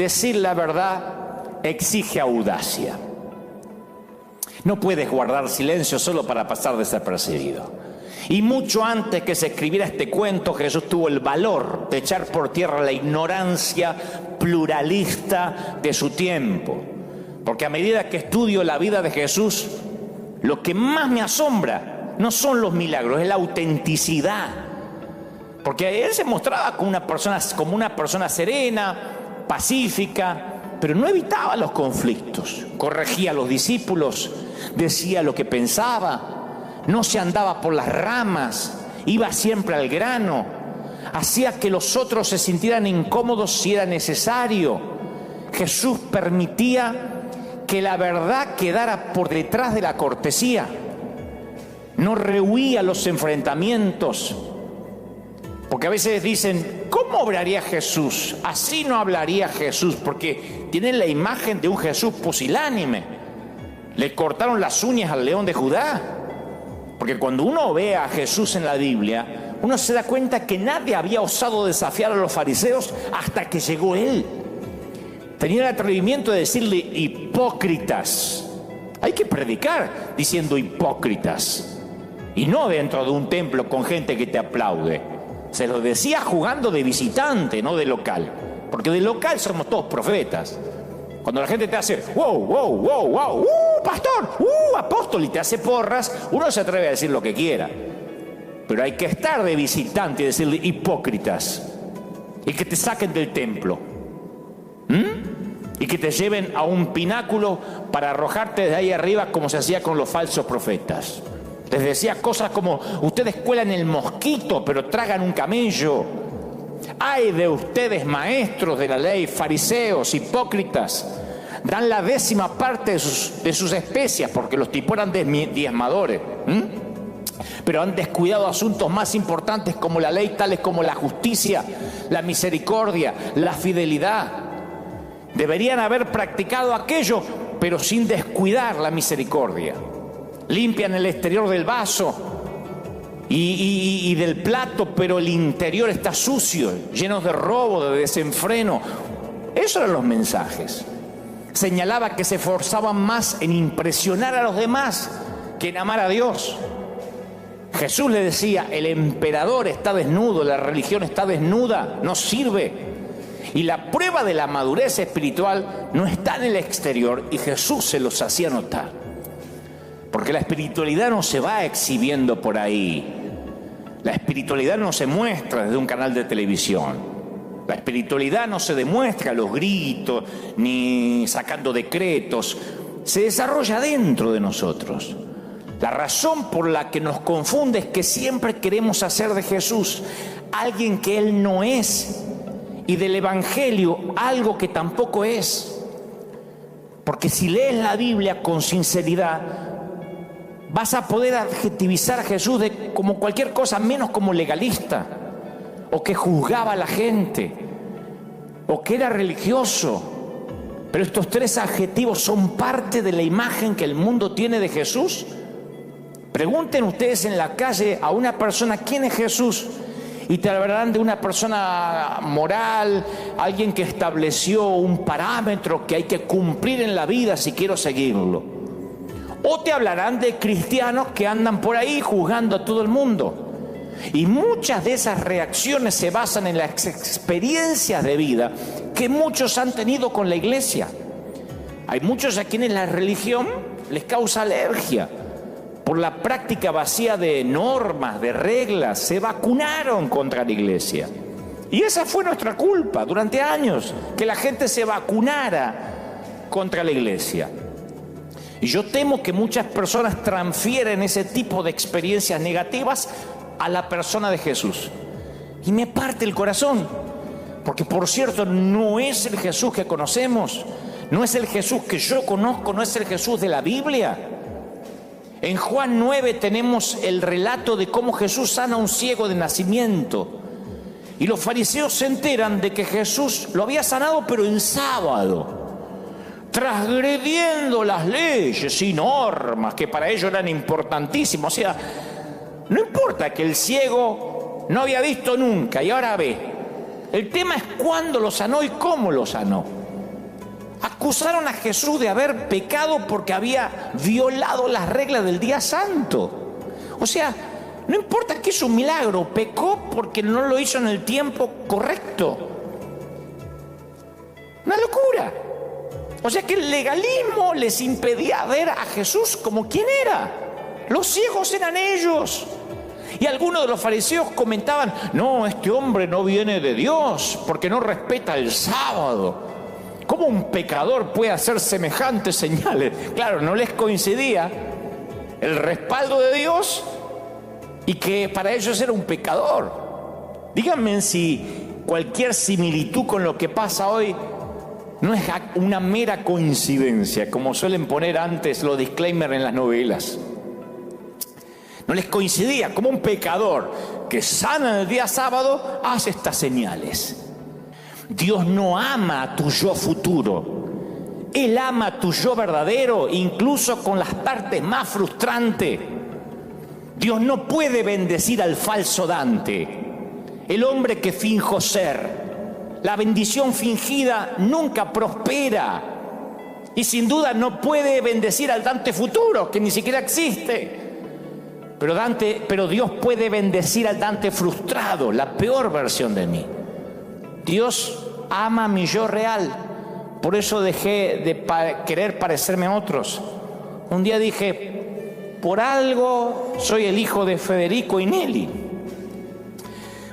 decir la verdad exige audacia. No puedes guardar silencio solo para pasar desapercibido. Y mucho antes que se escribiera este cuento, Jesús tuvo el valor de echar por tierra la ignorancia pluralista de su tiempo. Porque a medida que estudio la vida de Jesús, lo que más me asombra no son los milagros, es la autenticidad. Porque él se mostraba como una persona serena, pacífica, pero no evitaba los conflictos. Corregía a los discípulos, decía lo que pensaba, no se andaba por las ramas, iba siempre al grano, hacía que los otros se sintieran incómodos si era necesario. Jesús permitía que la verdad quedara por detrás de la cortesía. No rehuía los enfrentamientos. Porque a veces dicen, ¿cómo obraría Jesús? Así no hablaría Jesús, porque tienen la imagen de un Jesús pusilánime. Le cortaron las uñas al león de Judá. Porque cuando uno ve a Jesús en la Biblia, uno se da cuenta que nadie había osado desafiar a los fariseos hasta que llegó él. Tenía el atrevimiento de decirle hipócritas. Hay que predicar diciendo hipócritas. Y no dentro de un templo con gente que te aplaude. Se lo decía jugando de visitante, no de local. Porque de local somos todos profetas. Cuando la gente te hace, wow, pastor, apóstol, y te hace porras, uno se atreve a decir lo que quiera. Pero hay que estar de visitante y decirle hipócritas. Y que te saquen del templo. Y que te lleven a un pináculo para arrojarte de ahí arriba como se hacía con los falsos profetas. Les decía cosas como, ustedes cuelan el mosquito, pero tragan un camello. ¡Ay de ustedes, maestros de la ley, fariseos, hipócritas! Dan la 10ª parte de sus especias, porque los tipos eran diezmadores. Pero han descuidado asuntos más importantes como la ley, tales como la justicia, la misericordia, la fidelidad. Deberían haber practicado aquello, pero sin descuidar la misericordia. Limpian el exterior del vaso y del plato, pero el interior está sucio, lleno de robo, de desenfreno. Esos eran los mensajes. Señalaba que se esforzaban más en impresionar a los demás que en amar a Dios. Jesús le decía, el emperador está desnudo, la religión está desnuda, no sirve. Y la prueba de la madurez espiritual no está en el exterior, y Jesús se los hacía notar. Porque la espiritualidad no se va exhibiendo por ahí. La espiritualidad no se muestra desde un canal de televisión. La espiritualidad no se demuestra a los gritos ni sacando decretos. Se desarrolla dentro de nosotros. La razón por la que nos confunde es que siempre queremos hacer de Jesús alguien que Él no es, y del Evangelio algo que tampoco es. Porque si lees la Biblia con sinceridad, vas a poder adjetivizar a Jesús como cualquier cosa menos como legalista, o que juzgaba a la gente, o que era religioso. Pero estos 3 adjetivos son parte de la imagen que el mundo tiene de Jesús. Pregunten ustedes en la calle a una persona quién es Jesús, y te hablarán de una persona moral, alguien que estableció un parámetro que hay que cumplir en la vida si quiero seguirlo. O te hablarán de cristianos que andan por ahí juzgando a todo el mundo. Y muchas de esas reacciones se basan en las experiencias de vida que muchos han tenido con la iglesia. Hay muchos a quienes la religión les causa alergia por la práctica vacía de normas, de reglas. Se vacunaron contra la iglesia. Y esa fue nuestra culpa durante años, que la gente se vacunara contra la iglesia. Y yo temo que muchas personas transfieren ese tipo de experiencias negativas a la persona de Jesús. Y me parte el corazón, porque por cierto no es el Jesús que conocemos, no es el Jesús que yo conozco, no es el Jesús de la Biblia. En Juan 9 tenemos el relato de cómo Jesús sana a un ciego de nacimiento. Y los fariseos se enteran de que Jesús lo había sanado, pero en sábado, transgrediendo las leyes y normas que para ellos eran importantísimas. O sea, no importa que el ciego no había visto nunca y ahora ve. El tema es cuándo lo sanó y cómo lo sanó. Acusaron a Jesús de haber pecado porque había violado las reglas del día santo. O sea, no importa que es un milagro, pecó porque no lo hizo en el tiempo correcto. Una locura. O sea que el legalismo les impedía ver a Jesús como quien era. Los ciegos eran ellos. Y algunos de los fariseos comentaban: no, este hombre no viene de Dios porque no respeta el sábado. ¿Cómo un pecador puede hacer semejantes señales? Claro, no les coincidía el respaldo de Dios y que para ellos era un pecador. Díganme si cualquier similitud con lo que pasa hoy no es una mera coincidencia, como suelen poner antes los disclaimers en las novelas. No les coincidía como un pecador que sana el día sábado hace estas señales. Dios no ama a tu yo futuro. Él ama a tu yo verdadero, incluso con las partes más frustrantes. Dios no puede bendecir al falso Dante, el hombre que finjo ser. La bendición fingida nunca prospera. Y sin duda no puede bendecir al Dante futuro, que ni siquiera existe. Pero Dios puede bendecir al Dante frustrado, la peor versión de mí. Dios ama a mi yo real. Por eso dejé de querer parecerme a otros. Un día dije: por algo soy el hijo de Federico y Nelly.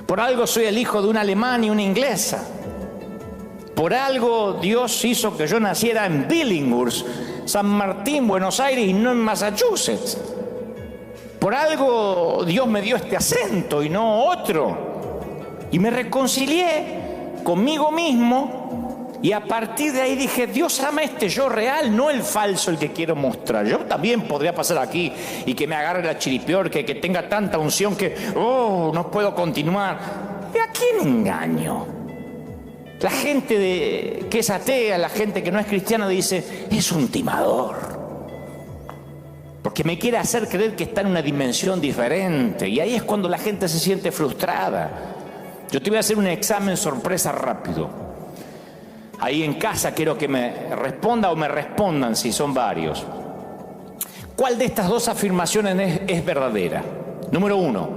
Por algo soy el hijo de un alemán y una inglesa. Por algo Dios hizo que yo naciera en Billinghurst, San Martín, Buenos Aires, y no en Massachusetts. Por algo Dios me dio este acento y no otro. Y me reconcilié conmigo mismo, y a partir de ahí dije: Dios ama este yo real, no el falso, el que quiero mostrar. Yo también podría pasar aquí y que me agarre la chiripiorca, que tenga tanta unción que no puedo continuar. ¿Y a quién engaño? La gente que es atea, la gente que no es cristiana, dice: es un timador, porque me quiere hacer creer que está en una dimensión diferente. Y ahí es cuando la gente se siente frustrada. Yo te voy a hacer un examen sorpresa rápido. Ahí en casa quiero que me responda o me respondan, si son varios. ¿Cuál de estas dos afirmaciones es verdadera? Número 1,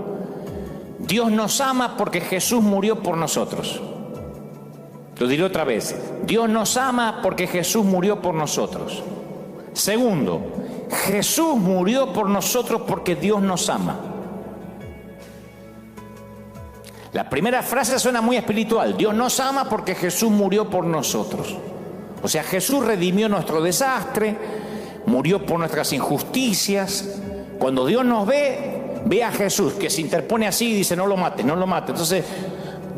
Dios nos ama porque Jesús murió por nosotros. Lo diré otra vez: Dios nos ama porque Jesús murió por nosotros. Segundo, Jesús murió por nosotros porque Dios nos ama. La primera frase suena muy espiritual: Dios nos ama porque Jesús murió por nosotros. O sea, Jesús redimió nuestro desastre, murió por nuestras injusticias. Cuando Dios nos ve a Jesús que se interpone así y dice: no lo mate, no lo mate. Entonces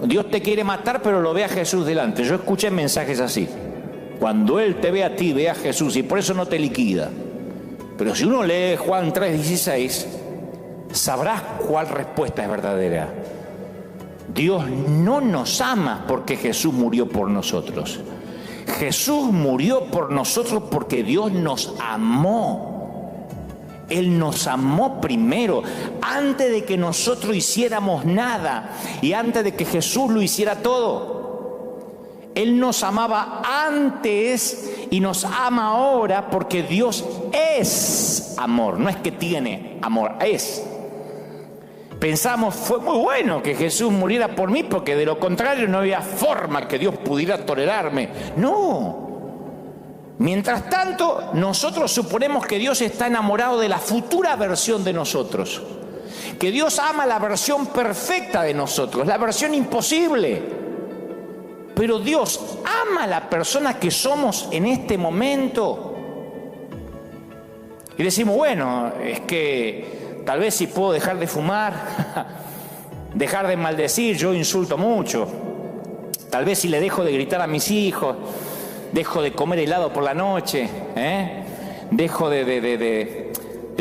Dios te quiere matar, pero lo ve a Jesús delante. Yo escuché mensajes así: cuando Él te ve a ti, ve a Jesús, y por eso no te liquida. Pero si uno lee Juan 3:16, sabrás cuál respuesta es verdadera. Dios no nos ama porque Jesús murió por nosotros. Jesús murió por nosotros porque Dios nos amó. Él nos amó primero, antes de que nosotros hiciéramos nada y antes de que Jesús lo hiciera todo. Él nos amaba antes y nos ama ahora porque Dios es amor. No es que tiene amor, es. Pensamos: fue muy bueno que Jesús muriera por mí, porque de lo contrario no había forma que Dios pudiera tolerarme. No. Mientras tanto, nosotros suponemos que Dios está enamorado de la futura versión de nosotros, que Dios ama la versión perfecta de nosotros, la versión imposible. Pero Dios ama a la persona que somos en este momento. Y decimos: bueno, es que tal vez si puedo dejar de fumar, dejar de maldecir, yo insulto mucho. Tal vez si le dejo de gritar a mis hijos, dejo de comer helado por la noche, dejo de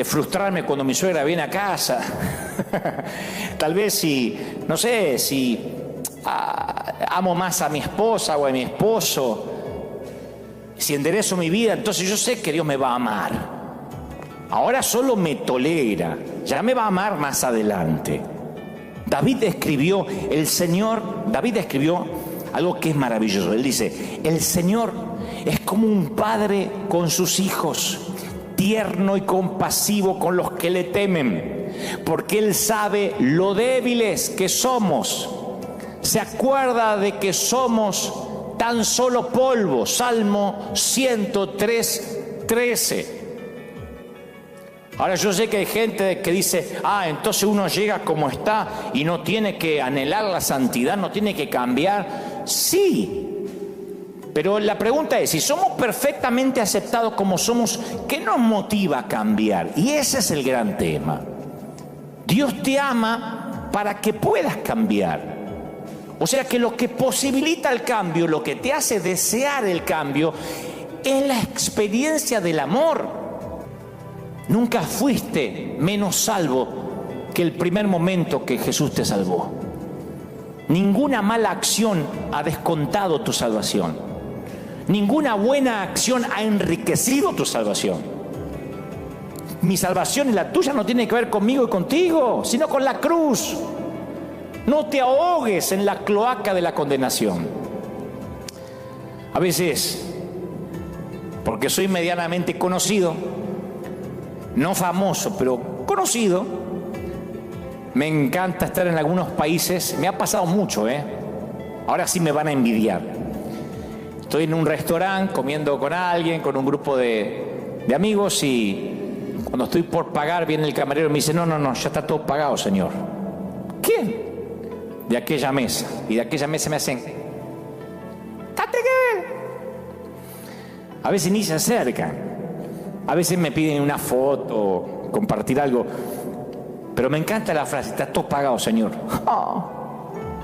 frustrarme cuando mi suegra viene a casa. Tal vez si, no sé, si amo más a mi esposa o a mi esposo, si enderezo mi vida, entonces yo sé que Dios me va a amar. Ahora solo me tolera, ya me va a amar más adelante. David escribió algo que es maravilloso. Él dice: el Señor es como un padre con sus hijos, tierno y compasivo con los que le temen, porque Él sabe lo débiles que somos. Se acuerda de que somos tan solo polvo. Salmo 103:13. Ahora yo sé que hay gente que dice, entonces uno llega como está y no tiene que anhelar la santidad, no tiene que cambiar. Sí, pero la pregunta es, si somos perfectamente aceptados como somos, ¿qué nos motiva a cambiar? Y ese es el gran tema. Dios te ama para que puedas cambiar. O sea que lo que posibilita el cambio, lo que te hace desear el cambio, es la experiencia del amor. Nunca fuiste menos salvo que el primer momento que Jesús te salvó. Ninguna mala acción ha descontado tu salvación. Ninguna buena acción ha enriquecido tu salvación. Mi salvación y la tuya no tiene que ver conmigo y contigo, sino con la cruz. No te ahogues en la cloaca de la condenación. A veces, porque soy medianamente conocido, no famoso, pero conocido, me encanta estar en algunos países. Me ha pasado mucho, ahora sí me van a envidiar. Estoy en un restaurante comiendo con alguien, con un grupo de amigos, y cuando estoy por pagar viene el camarero y me dice, no, ya está todo pagado, señor. ¿Quién? De aquella mesa. Y de aquella mesa me hacen, ¡date que! A veces ni se acercan. A veces me piden una foto, compartir algo, pero me encanta la frase, está todo pagado, señor.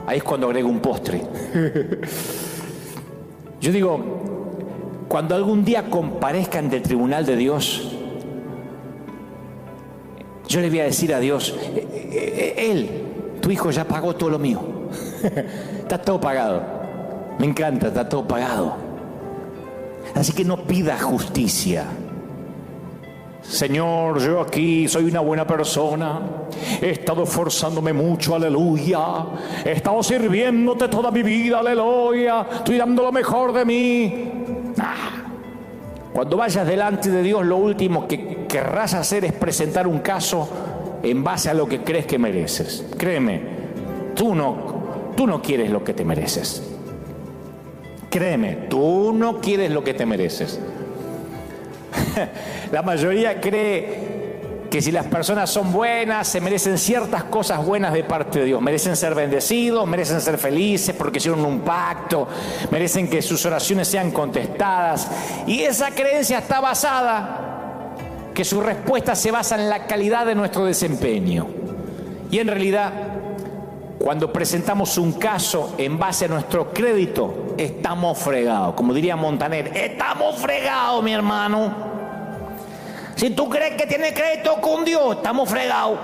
Ahí es cuando agrego un postre. Yo digo, cuando algún día comparezca ante el tribunal de Dios, yo le voy a decir a Dios, Él, tu hijo ya pagó todo lo mío. Está todo pagado. Me encanta, está todo pagado. Así que no pidas justicia. Señor, yo aquí soy una buena persona, he estado esforzándome mucho, aleluya, he estado sirviéndote toda mi vida, aleluya, estoy dando lo mejor de mí. Cuando vayas delante de Dios, lo último que querrás hacer es presentar un caso en base a lo que crees que mereces. Créeme, tú no quieres lo que te mereces. Créeme, tú no quieres lo que te mereces. La mayoría cree que si las personas son buenas, se merecen ciertas cosas buenas de parte de Dios. Merecen ser bendecidos, merecen ser felices porque hicieron un pacto, merecen que sus oraciones sean contestadas. Y esa creencia está basada, que su respuesta se basa en la calidad de nuestro desempeño. Y en realidad, cuando presentamos un caso en base a nuestro crédito, estamos fregados. Como diría Montaner, estamos fregados, mi hermano. Si tú crees que tienes crédito con Dios, estamos fregados.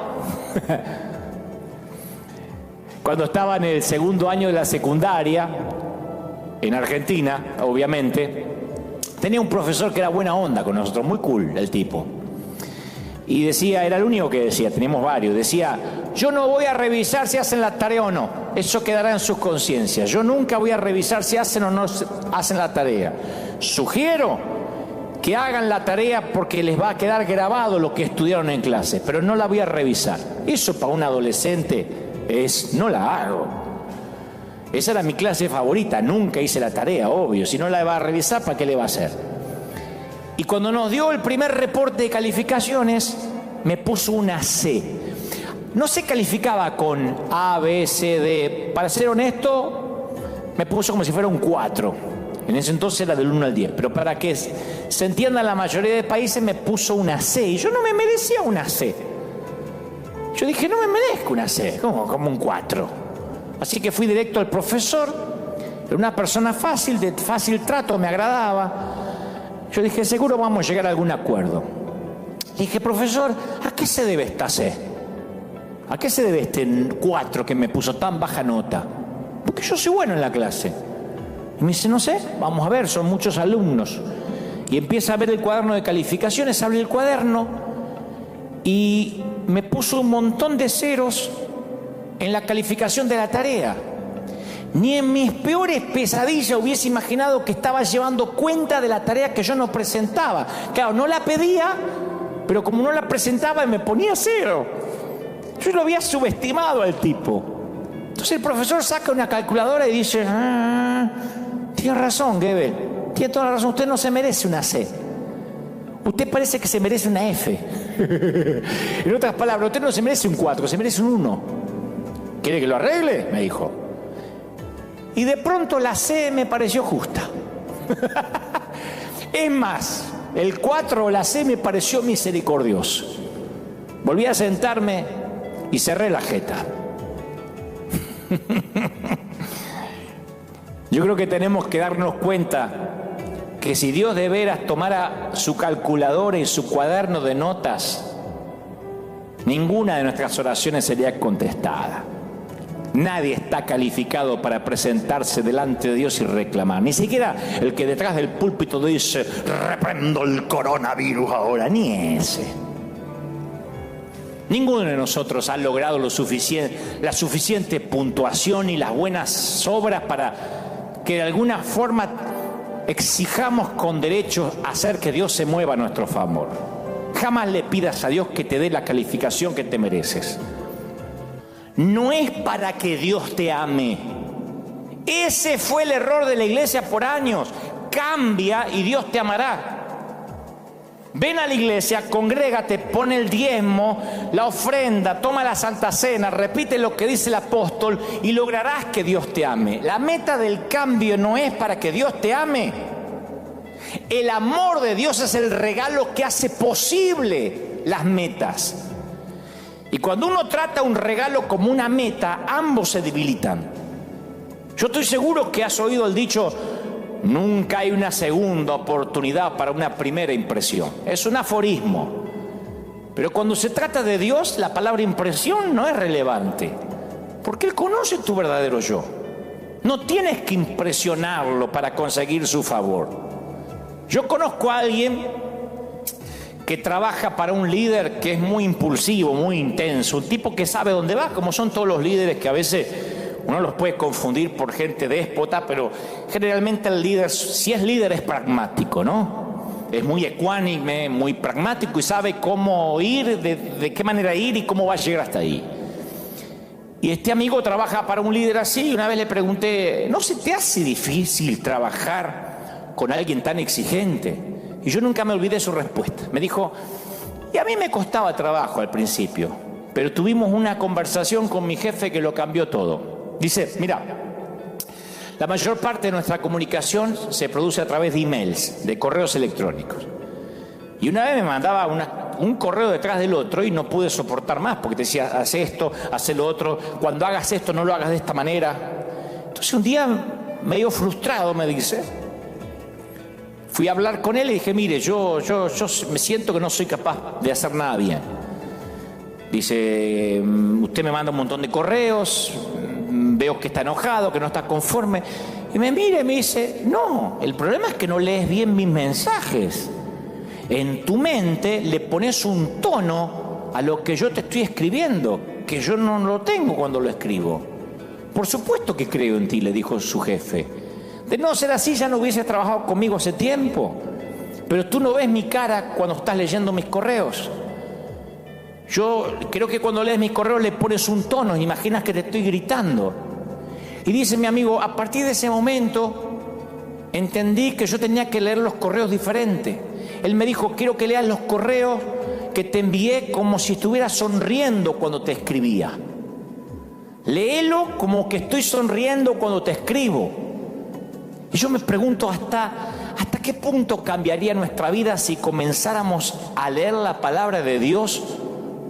Cuando estaba en el segundo año de la secundaria, en Argentina, obviamente, tenía un profesor que era buena onda con nosotros, muy cool el tipo. Y decía, era el único que decía, teníamos varios, decía, yo no voy a revisar si hacen la tarea o no, eso quedará en sus conciencias. Yo nunca voy a revisar si hacen o no hacen la tarea. Sugiero que hagan la tarea porque les va a quedar grabado lo que estudiaron en clase, pero no la voy a revisar. Eso para un adolescente es, no la hago. Esa era mi clase favorita, nunca hice la tarea, obvio, si no la va a revisar, ¿para qué le va a hacer? Y cuando nos dio el primer reporte de calificaciones, me puso una C. No se calificaba con A, B, C, D. Para ser honesto, me puso como si fuera un 4. En ese entonces era del 1 al 10. Pero para que se entienda, en la mayoría de países me puso una C. Y yo no me merecía una C. Yo dije, no me merezco una C. Como un 4. Así que fui directo al profesor. Era una persona fácil, de fácil trato, me agradaba. Yo dije, seguro vamos a llegar a algún acuerdo. Dije, profesor, ¿a qué se debe esta C? ¿A qué se debe este 4 que me puso tan baja nota? Porque yo soy bueno en la clase. Y me dice, no sé, vamos a ver, son muchos alumnos. Y empieza a ver el cuaderno de calificaciones, abre el cuaderno y me puso un montón de ceros en la calificación de la tarea. Ni en mis peores pesadillas hubiese imaginado que estaba llevando cuenta de la tarea que yo no presentaba. Claro, no la pedía, pero como no la presentaba me ponía cero. Yo lo había subestimado al tipo. Entonces el profesor saca una calculadora y dice, tiene razón, Goebbels, tiene toda la razón, usted no se merece una C. Usted parece que se merece una F. En otras palabras, usted no se merece un 4, se merece un 1. ¿Quiere que lo arregle?, me dijo. Y de pronto la C me pareció justa. Es más, el 4 o la C me pareció misericordioso. Volví a sentarme y cerré la jeta. Yo creo que tenemos que darnos cuenta que si Dios de veras tomara su calculadora y su cuaderno de notas, ninguna de nuestras oraciones sería contestada. Nadie está calificado para presentarse delante de Dios y reclamar. Ni siquiera el que detrás del púlpito dice, reprendo el coronavirus ahora, ni ese. Ninguno de nosotros ha logrado la suficiente puntuación y las buenas obras para que de alguna forma exijamos con derecho hacer que Dios se mueva a nuestro favor. Jamás le pidas a Dios que te dé la calificación que te mereces. No es para que Dios te ame. Ese fue el error de la iglesia por años. Cambia y Dios te amará. Ven a la iglesia, congrégate, pon el diezmo, la ofrenda, toma la Santa Cena, repite lo que dice el apóstol y lograrás que Dios te ame. La meta del cambio no es para que Dios te ame. El amor de Dios es el regalo que hace posible las metas. Y cuando uno trata un regalo como una meta, ambos se debilitan. Yo estoy seguro que has oído el dicho, nunca hay una segunda oportunidad para una primera impresión. Es un aforismo. Pero cuando se trata de Dios, la palabra impresión no es relevante. Porque Él conoce tu verdadero yo. No tienes que impresionarlo para conseguir su favor. Yo conozco a alguien que trabaja para un líder que es muy impulsivo, muy intenso, un tipo que sabe dónde va, como son todos los líderes que a veces uno los puede confundir por gente déspota, pero generalmente el líder, si es líder, es pragmático, ¿no? Es muy ecuánime, muy pragmático y sabe cómo ir, de qué manera ir y cómo va a llegar hasta ahí. Y este amigo trabaja para un líder así y una vez le pregunté, ¿no se te hace difícil trabajar con alguien tan exigente? Y yo nunca me olvidé su respuesta. Me dijo, y a mí me costaba trabajo al principio, pero tuvimos una conversación con mi jefe que lo cambió todo. Dice, mira, la mayor parte de nuestra comunicación se produce a través de emails, de correos electrónicos. Y una vez me mandaba un correo detrás del otro y no pude soportar más, porque te decía, haz esto, haz lo otro, cuando hagas esto no lo hagas de esta manera. Entonces un día, medio frustrado, me dice, fui a hablar con él y dije, mire, yo me siento que no soy capaz de hacer nada bien. Dice, usted me manda un montón de correos, veo que está enojado, que no está conforme. Y me mira y me dice, no, el problema es que no lees bien mis mensajes. En tu mente le pones un tono a lo que yo te estoy escribiendo, que yo no lo tengo cuando lo escribo. Por supuesto que creo en ti, le dijo su jefe. De no ser así ya no hubieses trabajado conmigo hace tiempo. Pero tú no ves mi cara cuando estás leyendo mis correos. Yo creo que cuando lees mis correos le pones un tono, imaginas que te estoy gritando. Y dice mi amigo, a partir de ese momento entendí que yo tenía que leer los correos diferente. Él me dijo, quiero que leas los correos que te envié como si estuviera sonriendo cuando te escribía. Léelo como que estoy sonriendo cuando te escribo. Y yo me pregunto ¿hasta qué punto cambiaría nuestra vida si comenzáramos a leer la palabra de Dios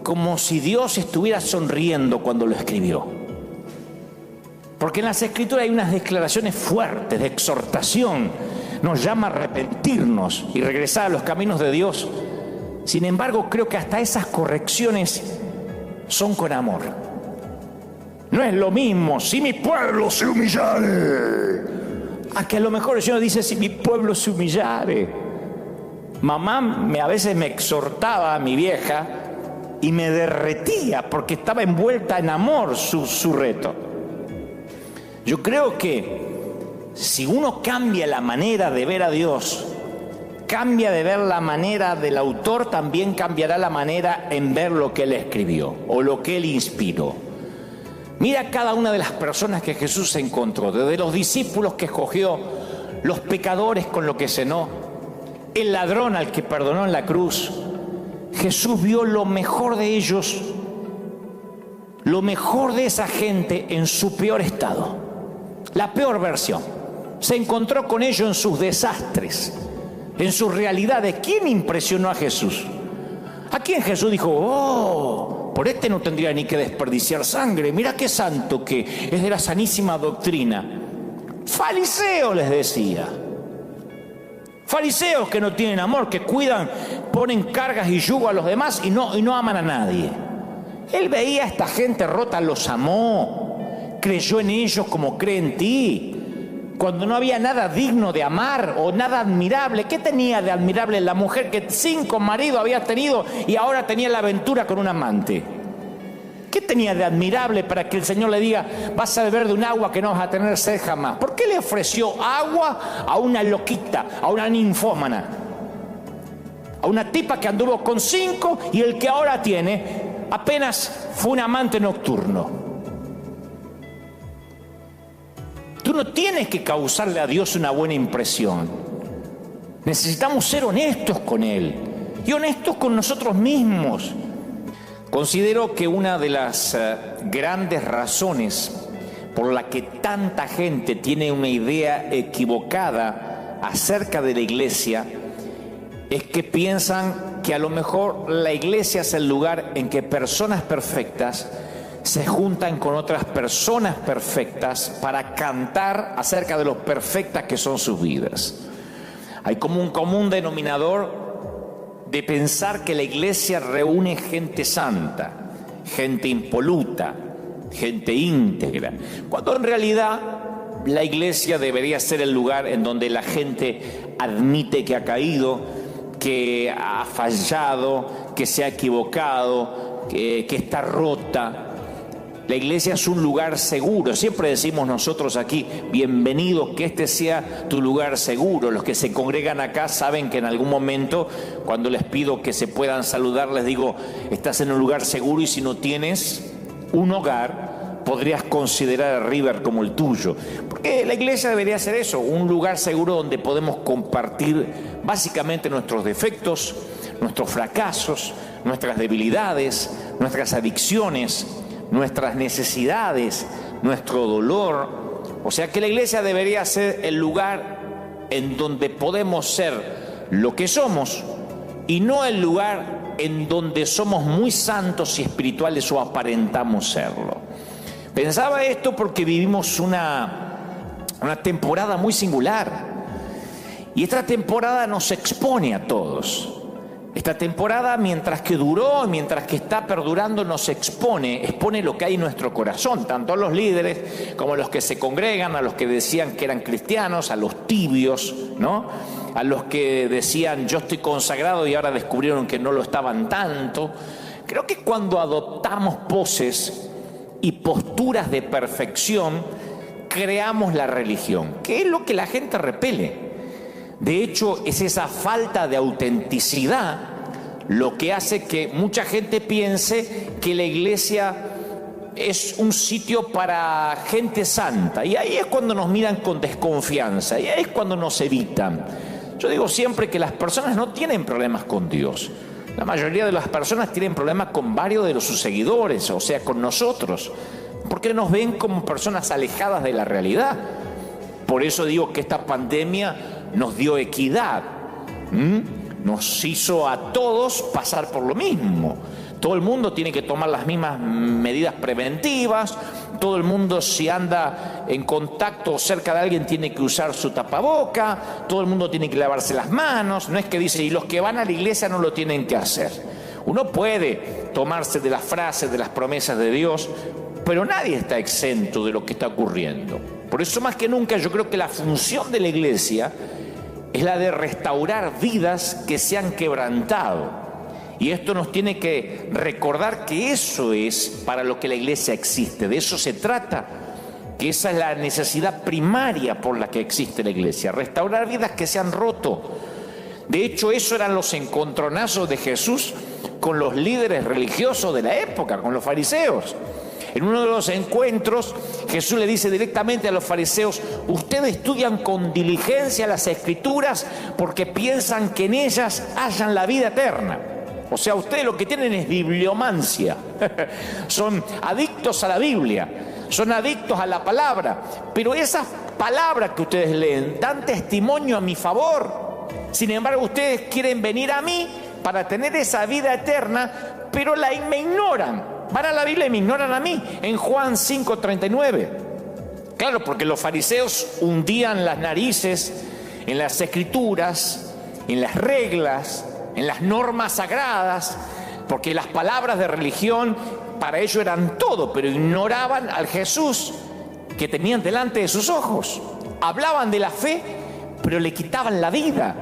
como si Dios estuviera sonriendo cuando lo escribió? Porque en las Escrituras hay unas declaraciones fuertes de exhortación. Nos llama a arrepentirnos y regresar a los caminos de Dios. Sin embargo, creo que hasta esas correcciones son con amor. No es lo mismo, si mi pueblo se humillare, a que a lo mejor el Señor dice, si mi pueblo se humillare. Mamá a veces me exhortaba a mi vieja y me derretía porque estaba envuelta en amor su reto. Yo creo que si uno cambia la manera de ver a Dios, cambia de ver la manera del autor, también cambiará la manera en ver lo que él escribió o lo que él inspiró. Mira cada una de las personas que Jesús encontró, desde los discípulos que escogió, los pecadores con los que cenó, el ladrón al que perdonó en la cruz. Jesús vio lo mejor de ellos, lo mejor de esa gente en su peor estado, la peor versión. Se encontró con ellos en sus desastres, en sus realidades. ¿Quién impresionó a Jesús? ¿A quién Jesús dijo, oh, por este no tendría ni que desperdiciar sangre? Mira qué santo que es de la sanísima doctrina. Fariseos, les decía. Fariseos que no tienen amor, que cuidan, ponen cargas y yugo a los demás y no aman a nadie. Él veía a esta gente rota, los amó, creyó en ellos como cree en ti. Cuando no había nada digno de amar o nada admirable. ¿Qué tenía de admirable la mujer que 5 maridos había tenido y ahora tenía la aventura con un amante? ¿Qué tenía de admirable para que el Señor le diga, vas a beber de un agua que no vas a tener sed jamás? ¿Por qué le ofreció agua a una loquita, a una ninfómana? A una tipa que anduvo con 5 y el que ahora tiene apenas fue un amante nocturno. Tú no tienes que causarle a Dios una buena impresión. Necesitamos ser honestos con Él y honestos con nosotros mismos. Considero que una de las grandes razones por la que tanta gente tiene una idea equivocada acerca de la iglesia es que piensan que a lo mejor la iglesia es el lugar en que personas perfectas se juntan con otras personas perfectas para cantar acerca de lo perfectas que son sus vidas. Hay como un común denominador de pensar que la iglesia reúne gente santa, gente impoluta, gente íntegra, cuando en realidad la iglesia debería ser el lugar en donde la gente admite que ha caído, que ha fallado, que se ha equivocado, que está rota. La iglesia es un lugar seguro. Siempre decimos nosotros aquí, bienvenidos, que este sea tu lugar seguro. Los que se congregan acá saben que en algún momento, cuando les pido que se puedan saludar, les digo, estás en un lugar seguro y si no tienes un hogar, podrías considerar a River como el tuyo. Porque la iglesia debería ser eso, un lugar seguro donde podemos compartir básicamente nuestros defectos, nuestros fracasos, nuestras debilidades, nuestras adicciones, nuestras necesidades, nuestro dolor. O sea que la iglesia debería ser el lugar en donde podemos ser lo que somos y no el lugar en donde somos muy santos y espirituales o aparentamos serlo. Pensaba esto porque vivimos una temporada muy singular y esta temporada nos expone a todos. Esta temporada, mientras que duró, mientras que está perdurando, nos expone lo que hay en nuestro corazón, tanto a los líderes como a los que se congregan, a los que decían que eran cristianos, a los tibios, ¿no? A los que decían yo estoy consagrado y ahora descubrieron que no lo estaban tanto. Creo que cuando adoptamos poses y posturas de perfección, creamos la religión, que es lo que la gente repele. De hecho, es esa falta de autenticidad lo que hace que mucha gente piense que la iglesia es un sitio para gente santa. Y ahí es cuando nos miran con desconfianza, y ahí es cuando nos evitan. Yo digo siempre que las personas no tienen problemas con Dios. La mayoría de las personas tienen problemas con varios de sus seguidores, o sea, con nosotros, porque nos ven como personas alejadas de la realidad. Por eso digo que esta pandemia nos dio equidad, nos hizo a todos pasar por lo mismo. Todo el mundo tiene que tomar las mismas medidas preventivas, todo el mundo si anda en contacto o cerca de alguien tiene que usar su tapaboca, todo el mundo tiene que lavarse las manos. No es que dice, y los que van a la iglesia no lo tienen que hacer. Uno puede tomarse de las frases, de las promesas de Dios, pero nadie está exento de lo que está ocurriendo. Por eso más que nunca yo creo que la función de la iglesia es la de restaurar vidas que se han quebrantado. Y esto nos tiene que recordar que eso es para lo que la iglesia existe, de eso se trata. que esa es la necesidad primaria por la que existe la iglesia, restaurar vidas que se han roto. De hecho, eso eran los encontronazos de Jesús con los líderes religiosos de la época, con los fariseos. En uno de los encuentros, Jesús le dice directamente a los fariseos: ustedes estudian con diligencia las Escrituras porque piensan que en ellas hallan la vida eterna. O sea, ustedes lo que tienen es bibliomancia. Son adictos a la Biblia, son adictos a la palabra. Pero esas palabras que ustedes leen dan testimonio a mi favor. Sin embargo, ustedes quieren venir a mí para tener esa vida eterna, pero me ignoran. Van a la Biblia y me ignoran a mí. En Juan 5:39. Claro, porque los fariseos hundían las narices en las Escrituras, en las reglas, en las normas sagradas, porque las palabras de religión para ellos eran todo, pero ignoraban al Jesús que tenían delante de sus ojos. Hablaban de la fe, pero le quitaban la vida.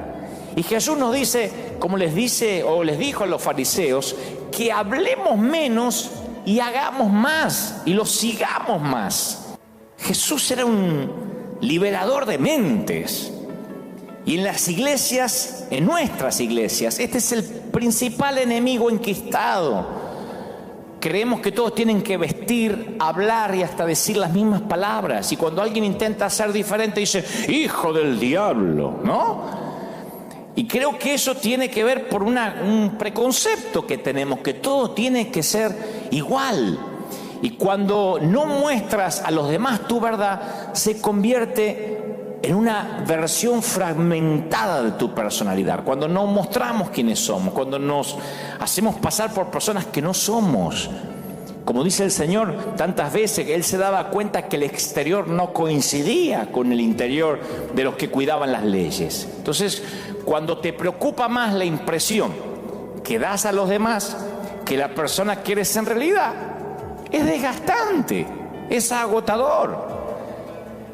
Y Jesús nos dice, como les dijo a los fariseos, que hablemos menos y hagamos más y lo sigamos más. Jesús era un liberador de mentes. Y en las iglesias, en nuestras iglesias, este es el principal enemigo enquistado. Creemos que todos tienen que vestir, hablar y hasta decir las mismas palabras. Y cuando alguien intenta ser diferente, dice: hijo del diablo, ¿no? Y creo que eso tiene que ver por un preconcepto que tenemos, que todo tiene que ser igual. Y cuando no muestras a los demás tu verdad, se convierte en una versión fragmentada de tu personalidad. Cuando no mostramos quiénes somos, cuando nos hacemos pasar por personas que no somos. Como dice el Señor tantas veces, que Él se daba cuenta que el exterior no coincidía con el interior de los que cuidaban las leyes. Entonces, cuando te preocupa más la impresión que das a los demás que la persona que eres en realidad, es desgastante, es agotador.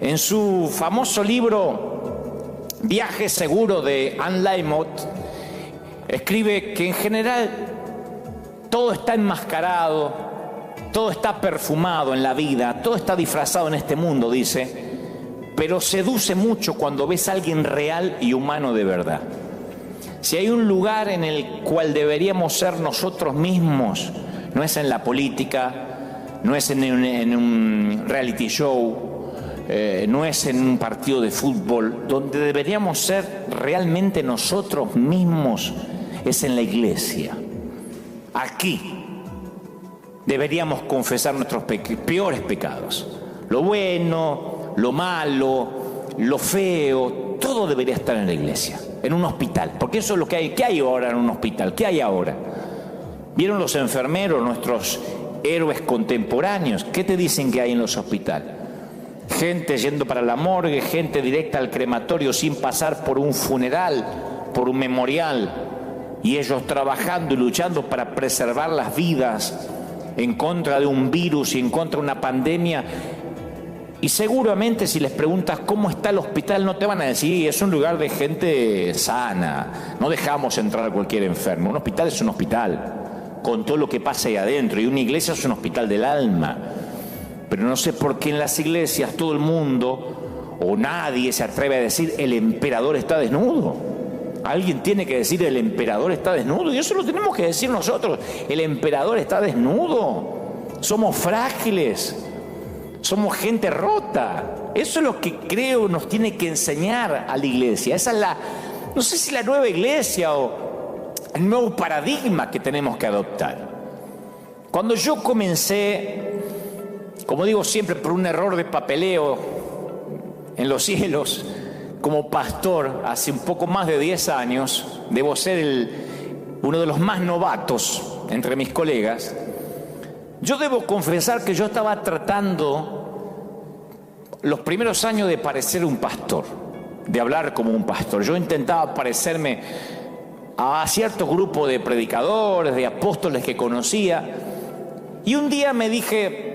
En su famoso libro Viaje Seguro de Anne Lamott, escribe que en general todo está enmascarado, todo está perfumado en la vida, todo está disfrazado en este mundo, dice, pero seduce mucho cuando ves a alguien real y humano de verdad. Si hay un lugar en el cual deberíamos ser nosotros mismos, no es en la política, no es en un reality show, no es en un partido de fútbol. Donde deberíamos ser realmente nosotros mismos es en la iglesia. Aquí deberíamos confesar nuestros peores pecados. Lo bueno, lo malo, lo feo, todo debería estar en la iglesia, en un hospital. Porque eso es lo que hay. ¿Qué hay ahora en un hospital? ¿Qué hay ahora? ¿Vieron los enfermeros, nuestros héroes contemporáneos? ¿Qué te dicen que hay en los hospitales? Gente yendo para la morgue, gente directa al crematorio sin pasar por un funeral, por un memorial, y ellos trabajando y luchando para preservar las vidas en contra de un virus y en contra de una pandemia. Y seguramente si les preguntas cómo está el hospital, no te van a decir: es un lugar de gente sana, no dejamos entrar a cualquier enfermo. Un hospital es un hospital, con todo lo que pasa ahí adentro, y una iglesia es un hospital del alma. Pero no sé por qué en las iglesias todo el mundo o nadie se atreve a decir: el emperador está desnudo. Alguien tiene que decir: el emperador está desnudo, y eso lo tenemos que decir nosotros. El emperador está desnudo. Somos frágiles, somos gente rota. Eso es lo que creo nos tiene que enseñar a la iglesia. Esa es no sé si la nueva iglesia o el nuevo paradigma que tenemos que adoptar. Cuando yo comencé, como digo siempre, por un error de papeleo en los cielos, como pastor hace un poco más de 10 años, debo ser uno de los más novatos entre mis colegas. Yo debo confesar que yo estaba tratando los primeros años de parecer un pastor, de hablar como un pastor. Yo intentaba parecerme a cierto grupo de predicadores, de apóstoles que conocía, y un día me dije: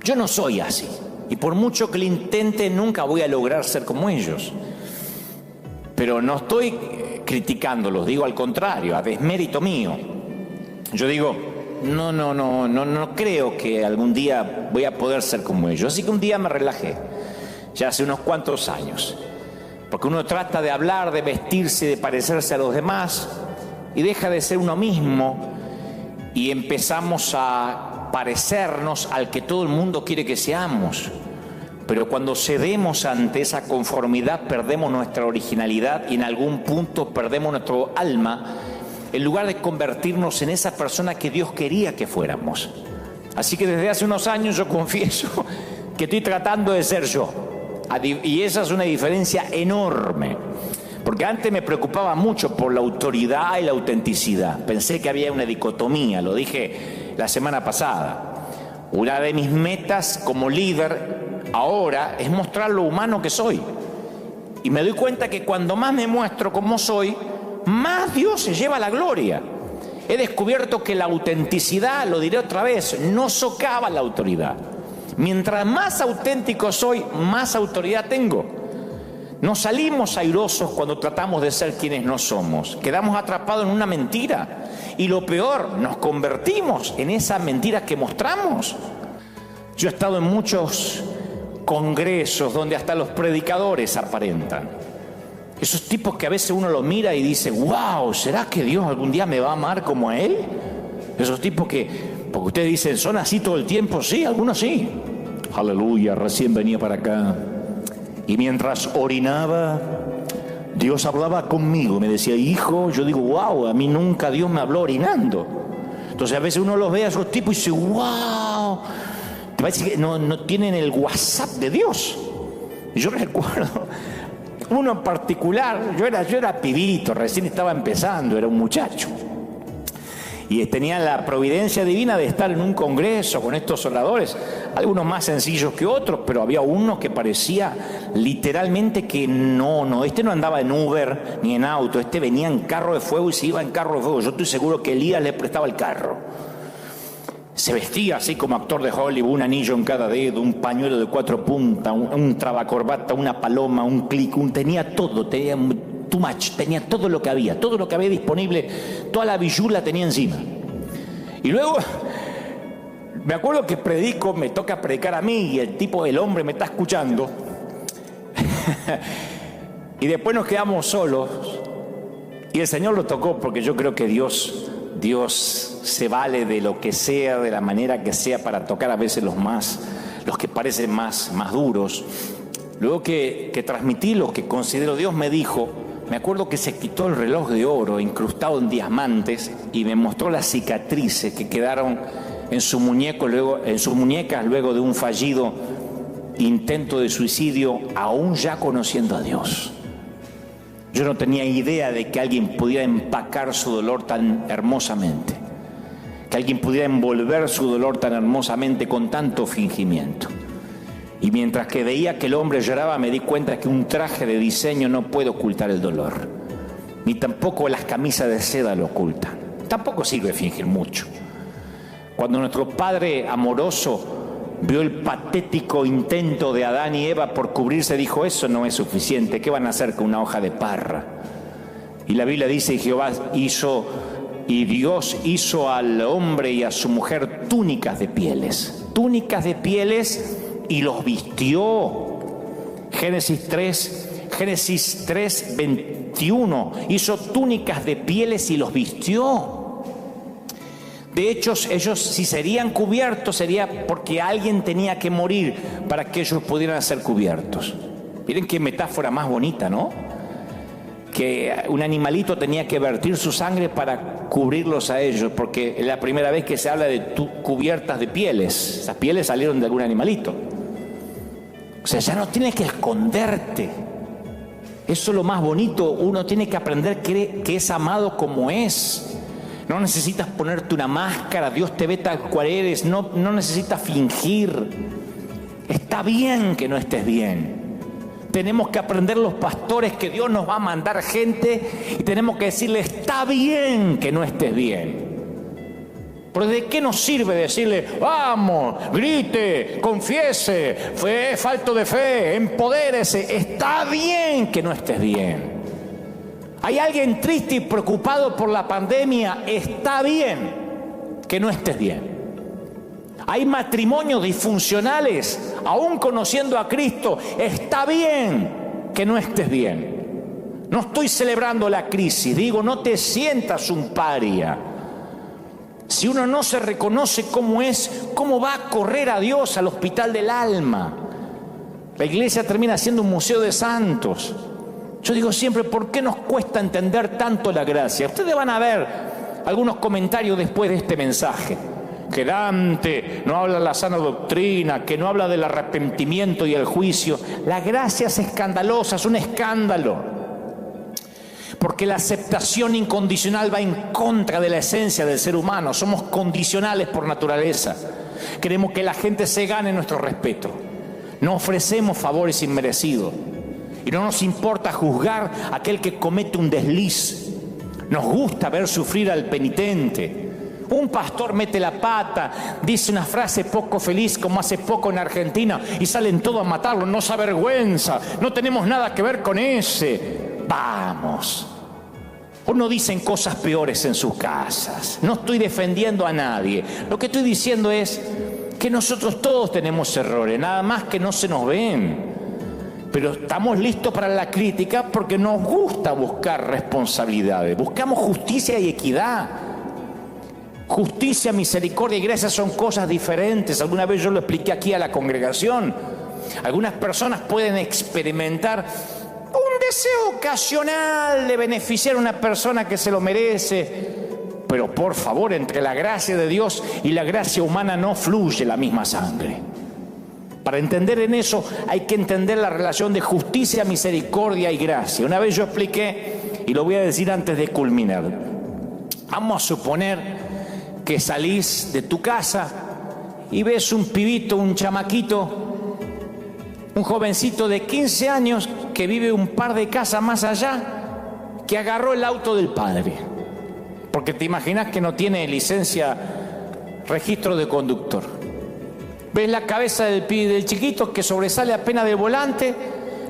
yo no soy así. Y por mucho que lo intente, nunca voy a lograr ser como ellos. Pero no estoy criticándolos, digo al contrario, a desmérito mío. Yo digo: no creo que algún día voy a poder ser como ellos. Así que un día me relajé, ya hace unos cuantos años. Porque uno trata de hablar, de vestirse, de parecerse a los demás y deja de ser uno mismo y empezamos a parecernos al que todo el mundo quiere que seamos. Pero cuando cedemos ante esa conformidad perdemos nuestra originalidad y en algún punto perdemos nuestro alma en lugar de convertirnos en esa persona que Dios quería que fuéramos. Así que desde hace unos años yo confieso que estoy tratando de ser yo. Y esa es una diferencia enorme. Porque antes me preocupaba mucho por la autoridad y la autenticidad. Pensé que había una dicotomía, lo dije la semana pasada. Una de mis metas como líder ahora es mostrar lo humano que soy. Y me doy cuenta que cuando más me muestro como soy, más Dios se lleva la gloria. He descubierto que la autenticidad, lo diré otra vez, no socava la autoridad. Mientras más auténtico soy, más autoridad tengo. No salimos airosos cuando tratamos de ser quienes no somos. Quedamos atrapados en una mentira. Y lo peor, nos convertimos en esa mentira que mostramos. Yo he estado en muchos congresos donde hasta los predicadores aparentan. Esos tipos que a veces uno los mira y dice, wow, ¿será que Dios algún día me va a amar como a Él? Esos tipos que, porque ustedes dicen, ¿son así todo el tiempo? Sí, algunos sí. Aleluya, recién venía para acá. Y mientras orinaba, Dios hablaba conmigo. Me decía, hijo, yo digo, wow, a mí nunca Dios me habló orinando. Entonces a veces uno los ve a esos tipos y dice, wow, te parece que no tienen el WhatsApp de Dios. Y yo recuerdo uno en particular, yo era pibito, recién estaba empezando, era un muchacho. Y tenía la providencia divina de estar en un congreso con estos oradores, algunos más sencillos que otros, pero había uno que parecía literalmente que este no andaba en Uber ni en auto, este venía en carro de fuego y se iba en carro de fuego. Yo estoy seguro que Elías le prestaba el carro. Se vestía así como actor de Hollywood, un anillo en cada dedo, un pañuelo de 4 puntas, un trabacorbata, una paloma, un clic, tenía todo, tenía too much, tenía todo lo que había disponible, toda la bijula tenía encima. Y luego, me acuerdo que me toca predicar a mí y el hombre me está escuchando. Y después nos quedamos solos y el Señor lo tocó porque yo creo que Dios se vale de lo que sea, de la manera que sea, para tocar a veces los que parecen más duros. Luego que transmití lo que considero, Dios me dijo, me acuerdo que se quitó el reloj de oro incrustado en diamantes y me mostró las cicatrices que quedaron en sus muñecas luego de un fallido intento de suicidio, aún ya conociendo a Dios. Yo no tenía idea de que alguien pudiera empacar su dolor tan hermosamente, que alguien pudiera envolver su dolor tan hermosamente con tanto fingimiento. Y mientras que veía que el hombre lloraba, me di cuenta que un traje de diseño no puede ocultar el dolor, ni tampoco las camisas de seda lo ocultan. Tampoco sirve fingir mucho. Cuando nuestro Padre amoroso vio el patético intento de Adán y Eva por cubrirse, dijo, eso no es suficiente, ¿qué van a hacer con una hoja de parra? Y la Biblia dice, y Dios hizo al hombre y a su mujer túnicas de pieles y los vistió. Génesis 3, 21, hizo túnicas de pieles y los vistió. De hecho, ellos si serían cubiertos sería porque alguien tenía que morir para que ellos pudieran ser cubiertos. Miren qué metáfora más bonita, ¿no? Que un animalito tenía que vertir su sangre para cubrirlos a ellos, porque es la primera vez que se habla de cubiertas de pieles. Esas pieles salieron de algún animalito. O sea, ya no tienes que esconderte. Eso es lo más bonito. Uno tiene que aprender que es amado como es. No necesitas ponerte una máscara, Dios te ve tal cual eres, no necesitas fingir. Está bien que no estés bien. Tenemos que aprender los pastores que Dios nos va a mandar gente y tenemos que decirle, está bien que no estés bien. Pero ¿de qué nos sirve decirle, vamos, grite, confiese, falto de fe, empodérese? Está bien que no estés bien. Hay alguien triste y preocupado por la pandemia, está bien. que no estés bien. Hay matrimonios disfuncionales, aún conociendo a Cristo. Está bien que no estés bien. No estoy celebrando la crisis, digo, no te sientas un paria. Si uno no se reconoce cómo es, ¿cómo va a correr a Dios al hospital del alma? La iglesia termina siendo un museo de santos. Yo digo siempre, ¿por qué nos cuesta entender tanto la gracia? Ustedes van a ver algunos comentarios después de este mensaje. Que Dante no habla de la sana doctrina, que no habla del arrepentimiento y el juicio. La gracia es escandalosa, es un escándalo. Porque la aceptación incondicional va en contra de la esencia del ser humano. Somos condicionales por naturaleza. Queremos que la gente se gane nuestro respeto. No ofrecemos favores inmerecidos. Y no nos importa juzgar a aquel que comete un desliz. Nos gusta ver sufrir al penitente. Un pastor mete la pata, dice una frase poco feliz como hace poco en Argentina y salen todos a matarlo. No se avergüenza, no tenemos nada que ver con ese. Vamos. O no dicen cosas peores en sus casas. No estoy defendiendo a nadie. Lo que estoy diciendo es que nosotros todos tenemos errores, nada más que no se nos ven. Pero estamos listos para la crítica porque nos gusta buscar responsabilidades. Buscamos justicia y equidad. Justicia, misericordia y gracia son cosas diferentes. Alguna vez yo lo expliqué aquí a la congregación. Algunas personas pueden experimentar un deseo ocasional de beneficiar a una persona que se lo merece. Pero por favor, entre la gracia de Dios y la gracia humana no fluye la misma sangre. Para entender en eso hay que entender la relación de justicia, misericordia y gracia. Una vez yo expliqué, y lo voy a decir antes de culminar. Vamos a suponer que salís de tu casa y ves un pibito, un chamaquito, un jovencito de 15 años que vive un par de casas más allá, que agarró el auto del padre. Porque te imaginas que no tiene licencia, registro de conductor. Ves la cabeza del chiquito que sobresale apenas del volante.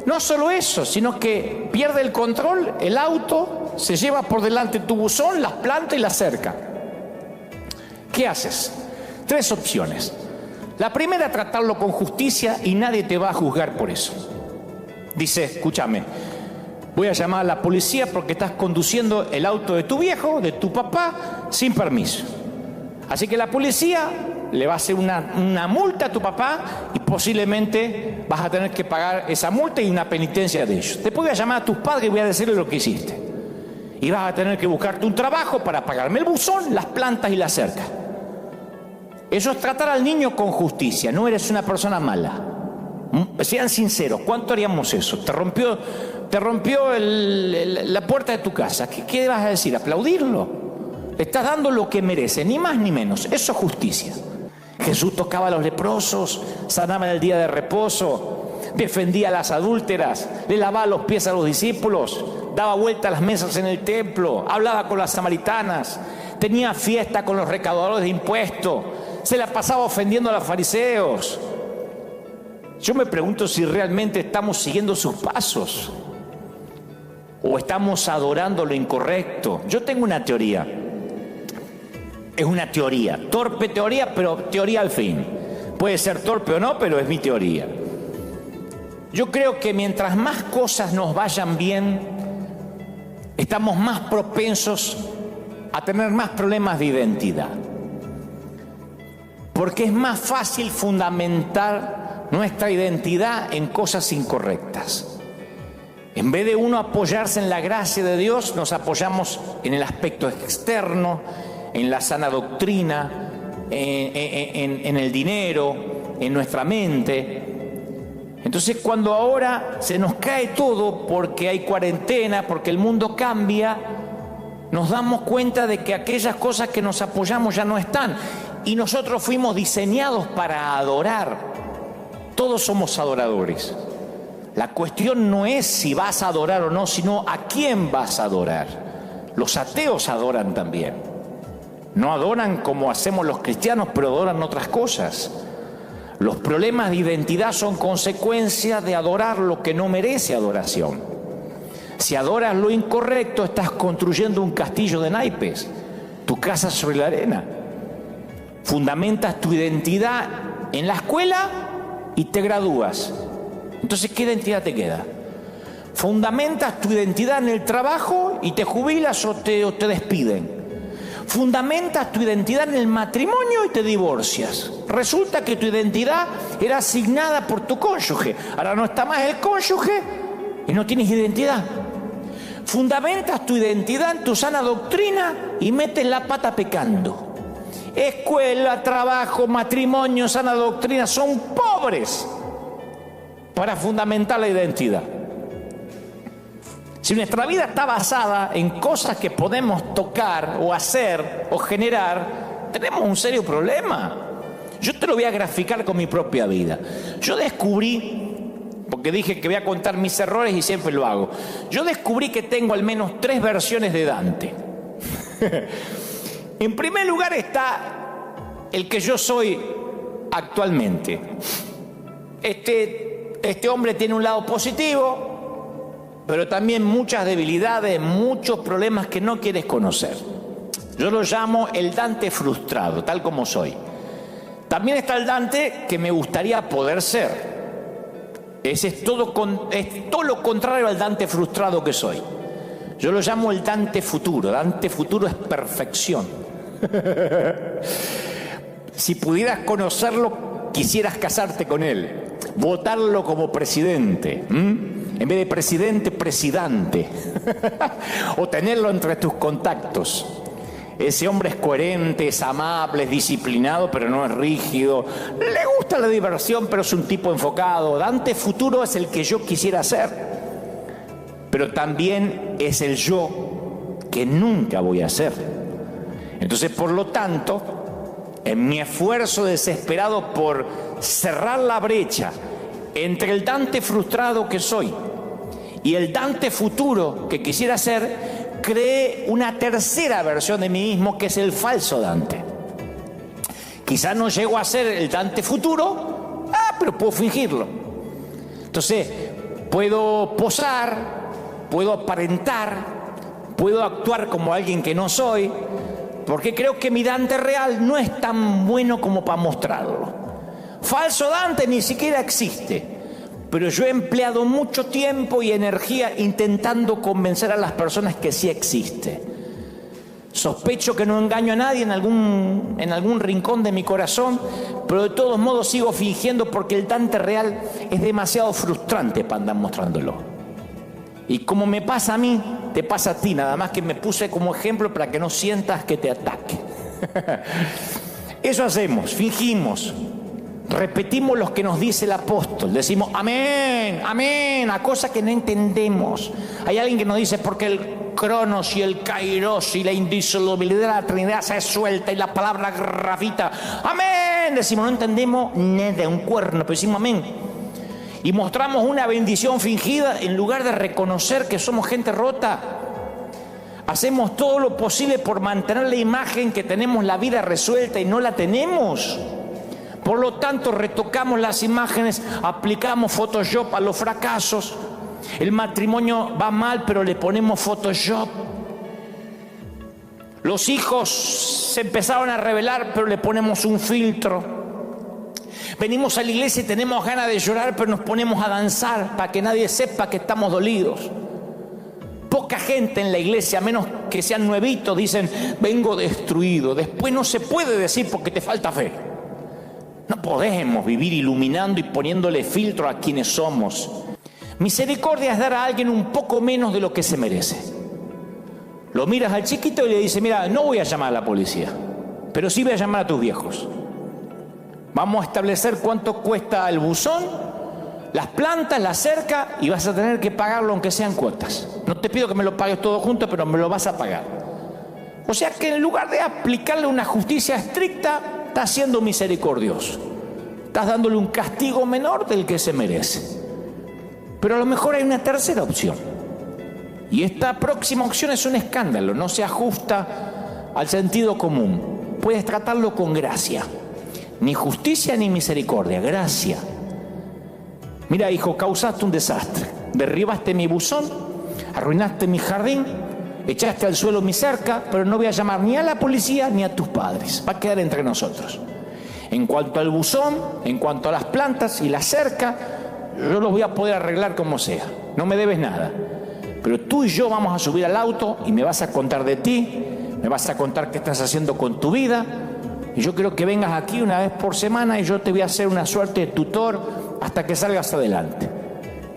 No solo eso, sino que pierde el control, el auto, se lleva por delante tu buzón, las planta y la cerca. ¿Qué haces? 3 opciones. La primera, tratarlo con justicia y nadie te va a juzgar por eso. Dice, escúchame, voy a llamar a la policía porque estás conduciendo el auto de tu viejo, de tu papá, sin permiso. Así que la policía le va a hacer una multa a tu papá y posiblemente vas a tener que pagar esa multa y una penitencia de ellos. Después voy a llamar a tus padres y voy a decirles lo que hiciste. Y vas a tener que buscarte un trabajo para pagarme el buzón, las plantas y la cerca. Eso es tratar al niño con justicia. No eres una persona mala. Sean sinceros, ¿cuánto haríamos eso? Te rompió la puerta de tu casa. ¿Qué vas a decir? ¿Aplaudirlo? Le estás dando lo que merece, ni más ni menos. Eso es justicia. Jesús tocaba a los leprosos, sanaba en el día de reposo, defendía a las adúlteras, le lavaba los pies a los discípulos, daba vuelta a las mesas en el templo, hablaba con las samaritanas, tenía fiesta con los recaudadores de impuestos, se la pasaba ofendiendo a los fariseos. Yo me pregunto si realmente estamos siguiendo sus pasos o estamos adorando lo incorrecto. Yo tengo una teoría. Es una teoría, torpe teoría, pero teoría al fin. Puede ser torpe o no, pero es mi teoría. Yo creo que mientras más cosas nos vayan bien, estamos más propensos a tener más problemas de identidad. Porque es más fácil fundamentar nuestra identidad en cosas incorrectas. En vez de uno apoyarse en la gracia de Dios, nos apoyamos en el aspecto externo, en la sana doctrina, en el dinero, en nuestra mente. Entonces, cuando ahora se nos cae todo porque hay cuarentena, porque el mundo cambia, nos damos cuenta de que aquellas cosas que nos apoyamos ya no están. Y nosotros fuimos diseñados para adorar. Todos somos adoradores. La cuestión no es si vas a adorar o no, sino a quién vas a adorar. Los ateos adoran también. No adoran como hacemos los cristianos, pero adoran otras cosas. Los problemas de identidad son consecuencia de adorar lo que no merece adoración. Si adoras lo incorrecto, estás construyendo un castillo de naipes, tu casa sobre la arena. Fundamentas tu identidad en la escuela y te gradúas. Entonces, ¿qué identidad te queda? Fundamentas tu identidad en el trabajo y te jubilas o te despiden. Fundamentas tu identidad en el matrimonio y te divorcias. Resulta que tu identidad era asignada por tu cónyuge. Ahora no está más el cónyuge y no tienes identidad. Fundamentas tu identidad en tu sana doctrina y metes la pata pecando. Escuela, trabajo, matrimonio, sana doctrina son pobres para fundamentar la identidad. Si nuestra vida está basada en cosas que podemos tocar o hacer o generar, tenemos un serio problema. Yo te lo voy a graficar con mi propia vida. Yo descubrí, porque dije que voy a contar mis errores y siempre lo hago, yo descubrí que tengo al menos 3 versiones de Dante. En primer lugar está el que yo soy actualmente. Este hombre tiene un lado positivo, pero también muchas debilidades, muchos problemas que no quieres conocer. Yo lo llamo el Dante frustrado, tal como soy. También está el Dante que me gustaría poder ser. Ese es todo lo contrario al Dante frustrado que soy. Yo lo llamo el Dante futuro. Dante futuro es perfección. Si pudieras conocerlo, quisieras casarte con él, votarlo como presidente, en vez de presidente, presidente, o tenerlo entre tus contactos. Ese hombre es coherente, es amable, es disciplinado, pero no es rígido. Le gusta la diversión, pero es un tipo enfocado. Dante futuro es el que yo quisiera ser, pero también es el yo que nunca voy a ser. Entonces, por lo tanto, en mi esfuerzo desesperado por cerrar la brecha entre el Dante frustrado que soy y el Dante futuro que quisiera ser, creé una tercera versión de mí mismo, que es el falso Dante. Quizá no llego a ser el Dante futuro, pero puedo fingirlo. Entonces, puedo posar, puedo aparentar, puedo actuar como alguien que no soy, porque creo que mi Dante real no es tan bueno como para mostrarlo. Falso Dante ni siquiera existe, pero yo he empleado mucho tiempo y energía intentando convencer a las personas que sí existe. Sospecho que no engaño a nadie en algún rincón de mi corazón, pero de todos modos sigo fingiendo porque el Dante real es demasiado frustrante para andar mostrándolo. Y como me pasa a mí, te pasa a ti, nada más que me puse como ejemplo para que no sientas que te ataque. Eso hacemos, fingimos, repetimos lo que nos dice el apóstol, decimos amén, amén, a cosas que no entendemos. Hay alguien que nos dice porque el cronos y el kairos y la indisolubilidad de la Trinidad se suelta y la palabra grafita, amén, decimos, no entendemos nada, un cuerno, pero decimos amén. Y mostramos una bendición fingida en lugar de reconocer que somos gente rota. Hacemos todo lo posible por mantener la imagen que tenemos la vida resuelta y no la tenemos. Por lo tanto, retocamos las imágenes, aplicamos Photoshop a los fracasos. El matrimonio va mal, pero le ponemos Photoshop. Los hijos se empezaron a rebelar, pero le ponemos un filtro. Venimos a la iglesia y tenemos ganas de llorar, pero nos ponemos a danzar para que nadie sepa que estamos dolidos. Poca gente en la iglesia, a menos que sean nuevitos, dicen, vengo destruido. Después no se puede decir porque te falta fe. No podemos vivir iluminando y poniéndole filtro a quienes somos. Misericordia es dar a alguien un poco menos de lo que se merece. Lo miras al chiquito y le dices, mira, no voy a llamar a la policía, pero sí voy a llamar a tus viejos. Vamos a establecer cuánto cuesta el buzón, las plantas, la cerca, y vas a tener que pagarlo aunque sean cuotas. No te pido que me lo pagues todo junto, pero me lo vas a pagar. O sea que en lugar de aplicarle una justicia estricta, estás siendo misericordioso. Estás dándole un castigo menor del que se merece. Pero a lo mejor hay una tercera opción. Y esta próxima opción es un escándalo, no se ajusta al sentido común. Puedes tratarlo con gracia. Ni justicia ni misericordia, gracia. Mira, hijo, causaste un desastre. Derribaste mi buzón, arruinaste mi jardín echaste al suelo mi cerca, pero no voy a llamar ni a la policía ni a tus padres. Va a quedar entre nosotros. En cuanto al buzón, en cuanto a las plantas y la cerca, yo los voy a poder arreglar como sea. No me debes nada. Pero tú y yo vamos a subir al auto y me vas a contar de ti, me vas a contar qué estás haciendo con tu vida. Y yo quiero que vengas aquí una vez por semana y yo te voy a hacer una suerte de tutor hasta que salgas adelante.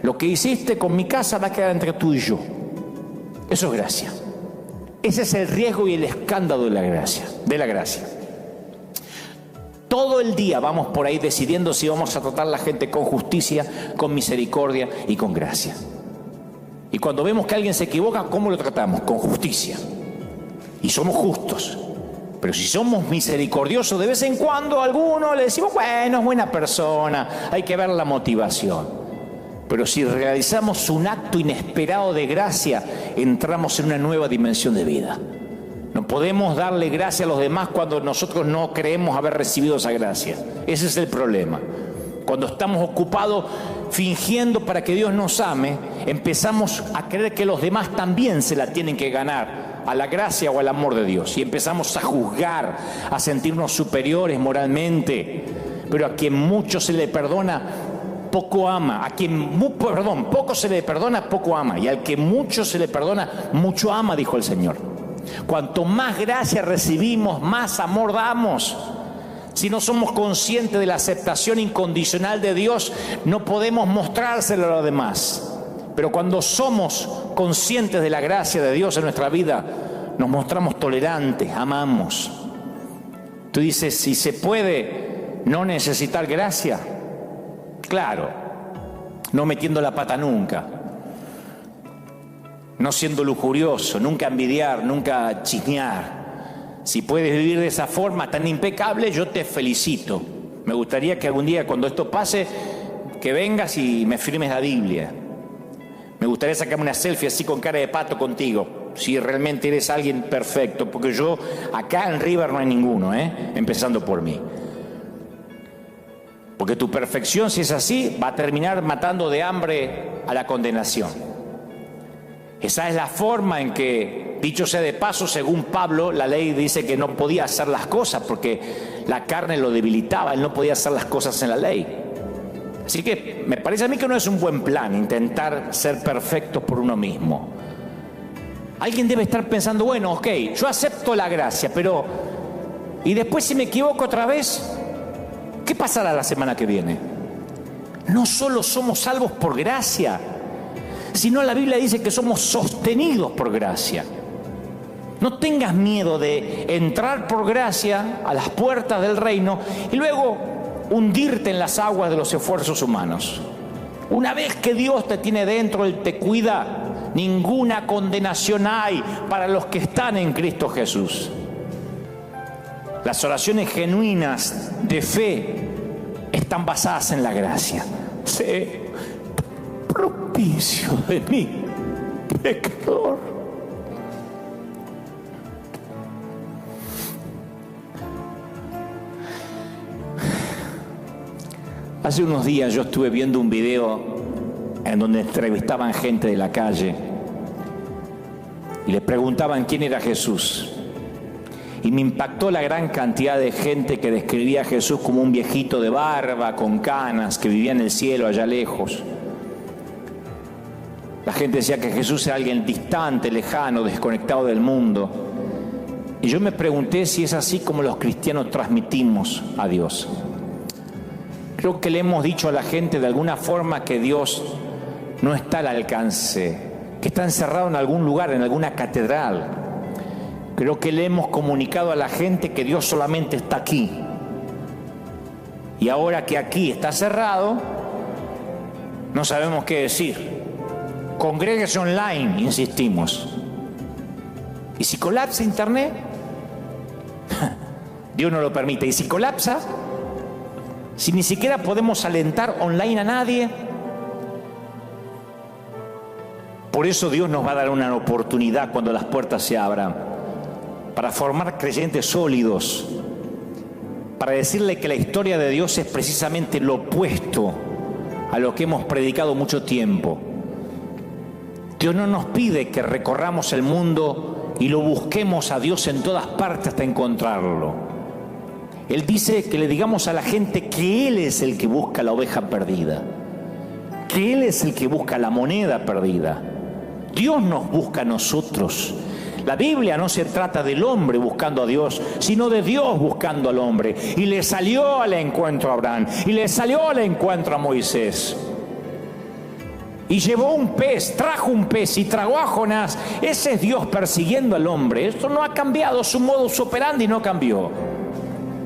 Lo que hiciste con mi casa va a quedar entre tú y yo. Eso es gracia. Ese es el riesgo y el escándalo de la gracia. Todo el día vamos por ahí decidiendo si vamos a tratar a la gente con justicia, con misericordia y con gracia. Y cuando vemos que alguien se equivoca, ¿cómo lo tratamos? Con justicia. Y somos justos. Pero si somos misericordiosos, de vez en cuando a alguno le decimos, bueno, es buena persona, hay que ver la motivación. Pero si realizamos un acto inesperado de gracia, entramos en una nueva dimensión de vida. No podemos darle gracia a los demás cuando nosotros no creemos haber recibido esa gracia. Ese es el problema. Cuando estamos ocupados fingiendo para que Dios nos ame, empezamos a creer que los demás también se la tienen que ganar a la gracia o al amor de Dios. Y empezamos a juzgar, a sentirnos superiores moralmente. Pero a quien mucho se le perdona, poco ama. Poco se le perdona, poco ama. Y al que mucho se le perdona, mucho ama, dijo el Señor. Cuanto más gracia recibimos, más amor damos. Si no somos conscientes de la aceptación incondicional de Dios, no podemos mostrárselo a los demás. Pero cuando somos conscientes de la gracia de Dios en nuestra vida, nos mostramos tolerantes, amamos. Tú dices, si se puede no necesitar gracia, claro, no metiendo la pata nunca, no siendo lujurioso, nunca envidiar, nunca chismear. Si puedes vivir de esa forma tan impecable, yo te felicito. Me gustaría que algún día, cuando esto pase, que vengas y me firmes la Biblia. Me gustaría sacarme una selfie así con cara de pato contigo, si realmente eres alguien perfecto, porque yo acá en River no hay ninguno, empezando por mí. Porque tu perfección, si es así, va a terminar matando de hambre a la condenación. Esa es la forma en que, dicho sea de paso, según Pablo, la ley dice que no podía hacer las cosas porque la carne lo debilitaba, él no podía hacer las cosas en la ley. Así que me parece a mí que no es un buen plan intentar ser perfectos por uno mismo. Alguien debe estar pensando, bueno, ok, yo acepto la gracia, pero ¿y después si me equivoco otra vez? ¿Qué pasará la semana que viene? No solo somos salvos por gracia, sino la Biblia dice que somos sostenidos por gracia. No tengas miedo de entrar por gracia a las puertas del reino y luego hundirte en las aguas de los esfuerzos humanos. Una vez que Dios te tiene dentro, Él te cuida. Ninguna condenación hay para los que están en Cristo Jesús. Las oraciones genuinas de fe están basadas en la gracia. Sé propicio de mí, pecador. Hace unos días yo estuve viendo un video en donde entrevistaban gente de la calle y le preguntaban quién era Jesús. Y me impactó la gran cantidad de gente que describía a Jesús como un viejito de barba, con canas, que vivía en el cielo allá lejos. La gente decía que Jesús era alguien distante, lejano, desconectado del mundo. Y yo me pregunté si es así como los cristianos transmitimos a Dios. Creo que le hemos dicho a la gente de alguna forma que Dios no está al alcance, que está encerrado en algún lugar, en alguna catedral. Creo que le hemos comunicado a la gente que Dios solamente está aquí. Y ahora que aquí está cerrado, no sabemos qué decir. Congréguese online, insistimos. ¿Y si colapsa internet? Dios no lo permite. ¿Y si colapsa? Si ni siquiera podemos alentar online a nadie. Por eso Dios nos va a dar una oportunidad cuando las puertas se abran, para formar creyentes sólidos, para decirle que la historia de Dios es precisamente lo opuesto a lo que hemos predicado mucho tiempo. Dios no nos pide que recorramos el mundo y lo busquemos a Dios en todas partes hasta encontrarlo. Él dice que le digamos a la gente que Él es el que busca la oveja perdida, que Él es el que busca la moneda perdida. Dios nos busca a nosotros. La Biblia no se trata del hombre buscando a Dios, sino de Dios buscando al hombre. Y le salió al encuentro a Abraham, y le salió al encuentro a Moisés. Y llevó un pez, trajo un pez y tragó a Jonás. Ese es Dios persiguiendo al hombre. Esto no ha cambiado, su modus operandi no cambió.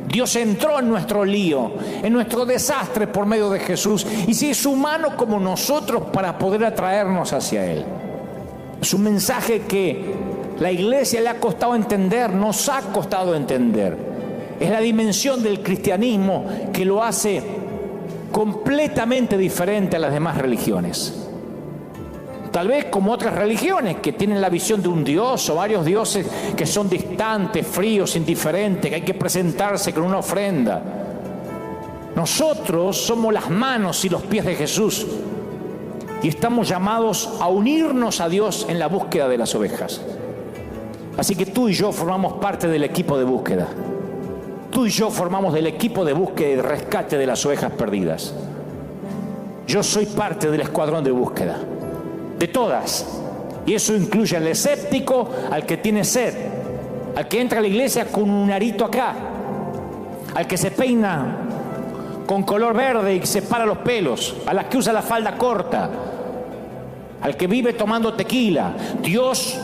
Dios entró en nuestro lío, en nuestro desastre por medio de Jesús, y se hizo humano como nosotros para poder atraernos hacia Él. Es un mensaje que la iglesia le ha costado entender, nos ha costado entender. Es la dimensión del cristianismo que lo hace completamente diferente a las demás religiones. Tal vez como otras religiones que tienen la visión de un dios o varios dioses que son distantes, fríos, indiferentes, que hay que presentarse con una ofrenda. Nosotros somos las manos y los pies de Jesús y estamos llamados a unirnos a Dios en la búsqueda de las ovejas. Así que tú y yo formamos parte del equipo de búsqueda. Tú y yo formamos del equipo de búsqueda y de rescate de las ovejas perdidas. Yo soy parte del escuadrón de búsqueda, de todas. Y eso incluye al escéptico, al que tiene sed, al que entra a la iglesia con un arito acá, al que se peina con color verde y se para los pelos, a la que usa la falda corta, al que vive tomando tequila. Dios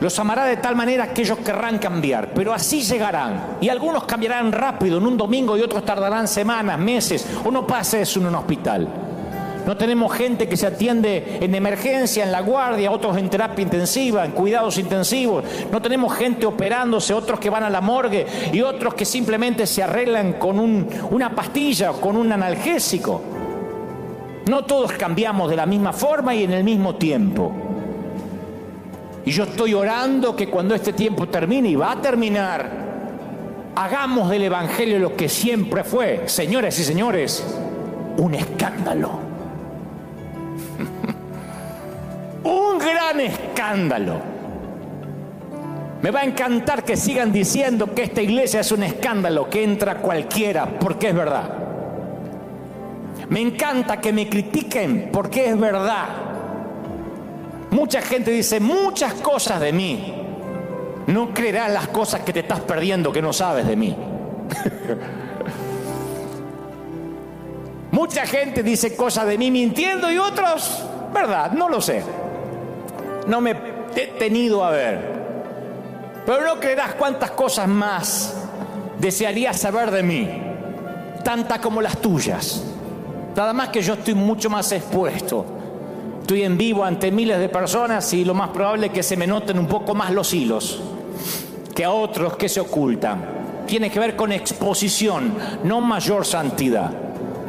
los amará de tal manera que ellos querrán cambiar, pero así llegarán. Y algunos cambiarán rápido en un domingo y otros tardarán semanas, meses, o no pasa eso en un hospital. No tenemos gente que se atiende en emergencia, en la guardia, otros en terapia intensiva, en cuidados intensivos. No tenemos gente operándose, otros que van a la morgue y otros que simplemente se arreglan con una pastilla o con un analgésico. No todos cambiamos de la misma forma y en el mismo tiempo. Y yo estoy orando que cuando este tiempo termine, y va a terminar, hagamos del Evangelio lo que siempre fue, señoras y señores, un escándalo. Un gran escándalo. Me va a encantar que sigan diciendo que esta iglesia es un escándalo, que entra cualquiera, porque es verdad. Me encanta que me critiquen, porque es verdad. Mucha gente dice muchas cosas de mí. No creerás las cosas que te estás perdiendo que no sabes de mí. Mucha gente dice cosas de mí mintiendo y otros, verdad, no lo sé. No me he detenido a ver. Pero no creerás cuántas cosas más desearías saber de mí, tantas como las tuyas. Nada más que yo estoy mucho más expuesto. Estoy en vivo ante miles de personas y lo más probable es que se me noten un poco más los hilos que a otros que se ocultan. Tiene que ver con exposición, no mayor santidad.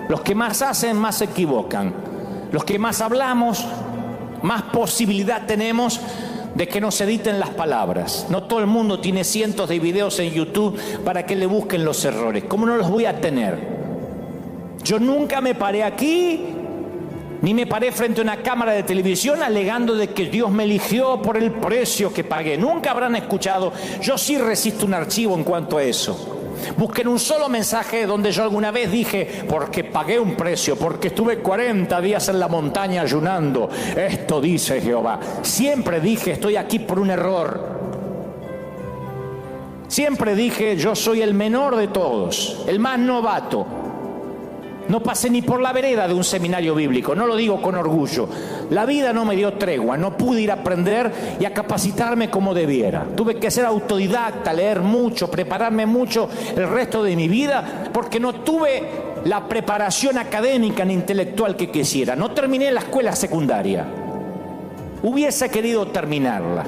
Los que más hacen, más se equivocan. Los que más hablamos, más posibilidad tenemos de que nos editen las palabras. No todo el mundo tiene cientos de videos en YouTube para que le busquen los errores. ¿Cómo no los voy a tener? Yo nunca me paré aquí, ni me paré frente a una cámara de televisión alegando de que Dios me eligió por el precio que pagué. Nunca habrán escuchado. Yo sí resisto un archivo en cuanto a eso. Busquen un solo mensaje donde yo alguna vez dije, porque pagué un precio, porque estuve 40 días en la montaña ayunando. Esto dice Jehová. Siempre dije, estoy aquí por un error. Siempre dije, yo soy el menor de todos, el más novato. No pasé ni por la vereda de un seminario bíblico, no lo digo con orgullo. La vida no me dio tregua, no pude ir a aprender y a capacitarme como debiera. Tuve que ser autodidacta, leer mucho, prepararme mucho el resto de mi vida, porque no tuve la preparación académica ni intelectual que quisiera. No terminé la escuela secundaria. Hubiese querido terminarla.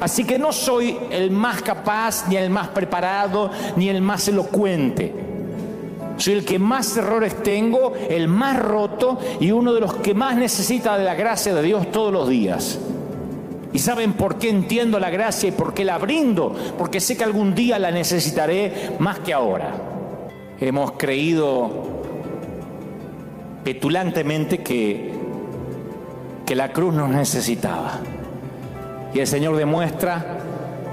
Así que no soy el más capaz, ni el más preparado, ni el más elocuente. Soy el que más errores tengo, el más roto y uno de los que más necesita de la gracia de Dios todos los días. ¿Y saben por qué entiendo la gracia y por qué la brindo? Porque sé que algún día la necesitaré más que ahora. Hemos creído petulantemente que que la cruz nos necesitaba. Y el Señor demuestra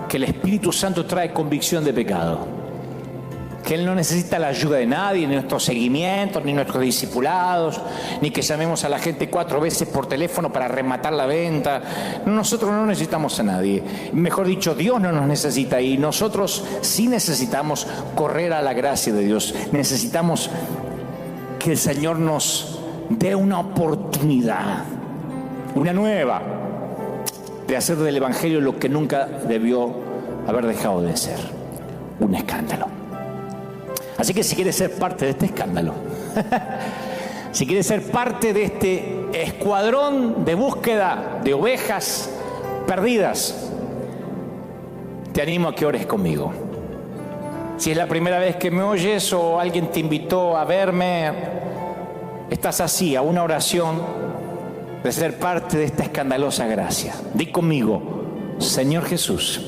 que el Espíritu Santo trae convicción de pecado, que Él no necesita la ayuda de nadie, ni nuestros seguimientos, ni nuestros discipulados, ni que llamemos a la gente 4 veces por teléfono para rematar la venta. Nosotros no necesitamos a nadie. Mejor dicho, Dios no nos necesita, y nosotros sí necesitamos correr a la gracia de Dios. Necesitamos que el Señor nos dé una oportunidad, una nueva, de hacer del Evangelio lo que nunca debió haber dejado de ser: un escándalo. Así que si quieres ser parte de este escándalo, si quieres ser parte de este escuadrón de búsqueda de ovejas perdidas, te animo a que ores conmigo. Si es la primera vez que me oyes o alguien te invitó a verme, estás así, a una oración de ser parte de esta escandalosa gracia. Di conmigo: Señor Jesús,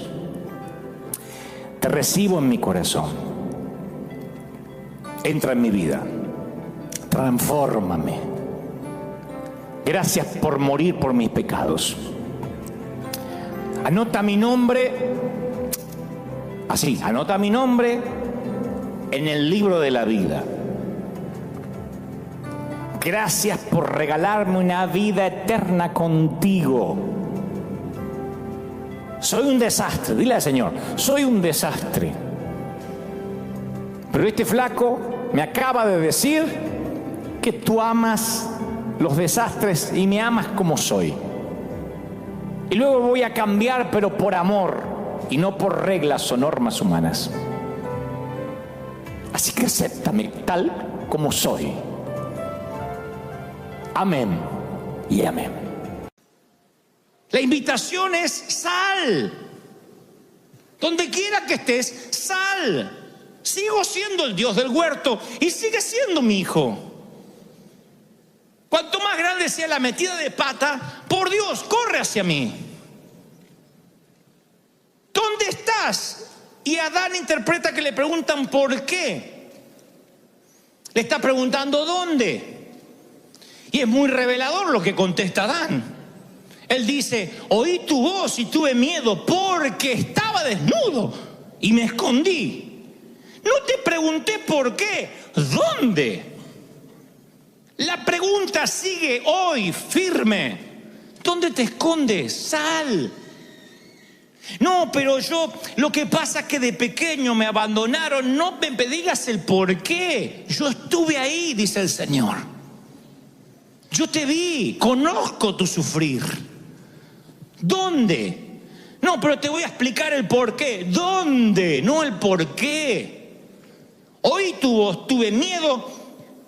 te recibo en mi corazón. Entra en mi vida, transfórmame. Gracias por morir por mis pecados. Anota mi nombre, así, anota mi nombre en el libro de la vida. Gracias por regalarme una vida eterna contigo. Soy un desastre, dile al Señor: soy un desastre. Pero este flaco me acaba de decir que tú amas los desastres y me amas como soy. Y luego voy a cambiar, pero por amor y no por reglas o normas humanas. Así que acéptame tal como soy. Amén y amén. La invitación es: sal. Donde quiera que estés, sal. Sigo siendo el Dios del huerto y sigue siendo mi hijo. Cuanto más grande sea la metida de pata, por Dios, corre hacia mí. ¿Dónde estás? Y Adán interpreta que le preguntan ¿por qué? Le está preguntando ¿dónde? Y es muy revelador lo que contesta Adán. Él dice: oí tu voz y tuve miedo porque estaba desnudo y me escondí. No te pregunté por qué, ¿dónde? La pregunta sigue hoy firme. ¿Dónde te escondes? Sal. No, pero yo, lo que pasa es que de pequeño me abandonaron. No me digas el por qué. Yo estuve ahí, dice el Señor. Yo te vi, conozco tu sufrir. ¿Dónde? No, pero te voy a explicar el por qué. ¿Dónde? No el por qué. Oí tu voz, tuve miedo,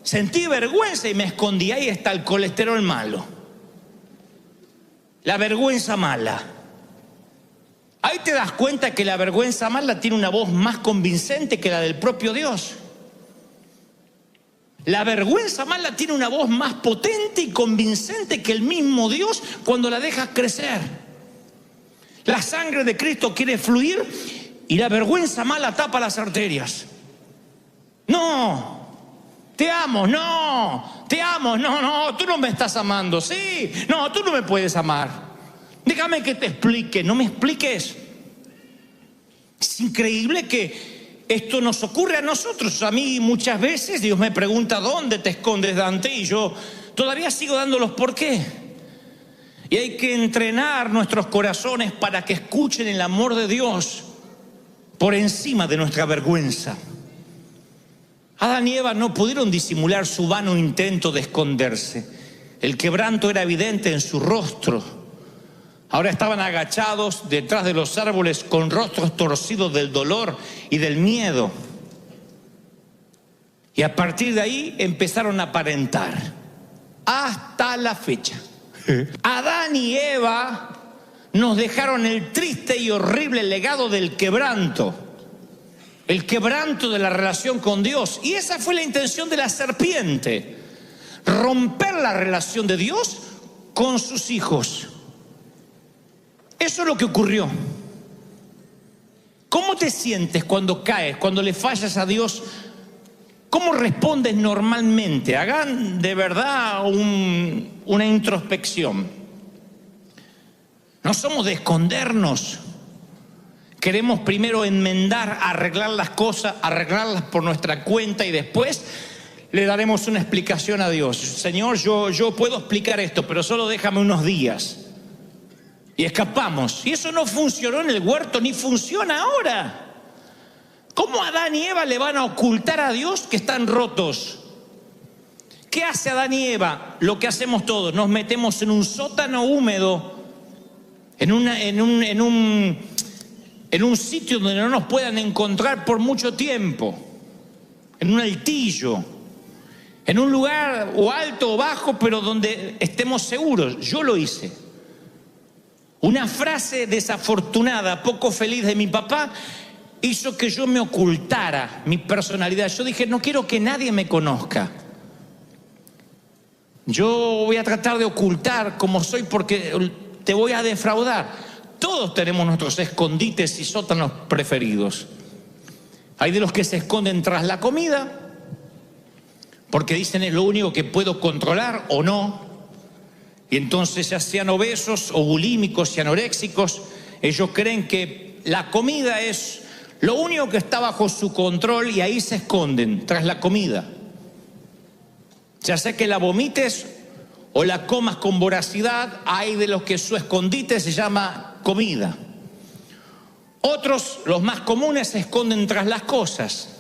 sentí vergüenza y me escondí. Ahí está el colesterol malo, la vergüenza mala. Ahí te das cuenta que la vergüenza mala tiene una voz más convincente que la del propio Dios. La vergüenza mala tiene una voz más potente y convincente que el mismo Dios cuando la dejas crecer. La sangre de Cristo quiere fluir y la vergüenza mala tapa las arterias. No, te amo, no, te amo, no, tú no me estás amando, sí, no, tú no me puedes amar. Déjame que te explique, no me expliques. Es increíble que esto nos ocurre a nosotros. A mí muchas veces Dios me pregunta: ¿dónde te escondes, Dante? Y yo todavía sigo dando los por qué. Y hay que entrenar nuestros corazones para que escuchen el amor de Dios por encima de nuestra vergüenza. Adán y Eva no pudieron disimular su vano intento de esconderse. El quebranto era evidente en su rostro. Ahora estaban agachados detrás de los árboles con rostros torcidos del dolor y del miedo. Y a partir de ahí empezaron a aparentar. Hasta la fecha. Adán y Eva nos dejaron el triste y horrible legado del quebranto. El quebranto de la relación con Dios. Y esa fue la intención de la serpiente: romper la relación de Dios con sus hijos. Eso es lo que ocurrió. ¿Cómo te sientes cuando caes, cuando le fallas a Dios? ¿Cómo respondes normalmente? Hagan de verdad una introspección. No somos de escondernos. Queremos primero enmendar, arreglar las cosas, arreglarlas por nuestra cuenta y después le daremos una explicación a Dios. Señor, yo puedo explicar esto, pero solo déjame unos días. Y escapamos. Y eso no funcionó en el huerto, ni funciona ahora. ¿Cómo Adán y Eva le van a ocultar a Dios que están rotos? ¿Qué hace Adán y Eva? Lo que hacemos todos, nos metemos en un sótano húmedo, en un sitio donde no nos puedan encontrar por mucho tiempo, en un altillo, en un lugar o alto o bajo, pero donde estemos seguros. Yo lo hice. Una frase desafortunada, poco feliz de mi papá, hizo que yo me ocultara mi personalidad. Yo dije, no quiero que nadie me conozca. Yo voy a tratar de ocultar cómo soy porque te voy a defraudar. Todos tenemos nuestros escondites y sótanos preferidos. Hay de los que se esconden tras la comida, porque dicen es lo único que puedo controlar o no. Y entonces, ya sean obesos o bulímicos y anoréxicos, ellos creen que la comida es lo único que está bajo su control y ahí se esconden, tras la comida. Ya sea que la vomites o la comas con voracidad, hay de los que su escondite se llama comida. Otros, los más comunes, se esconden tras las cosas.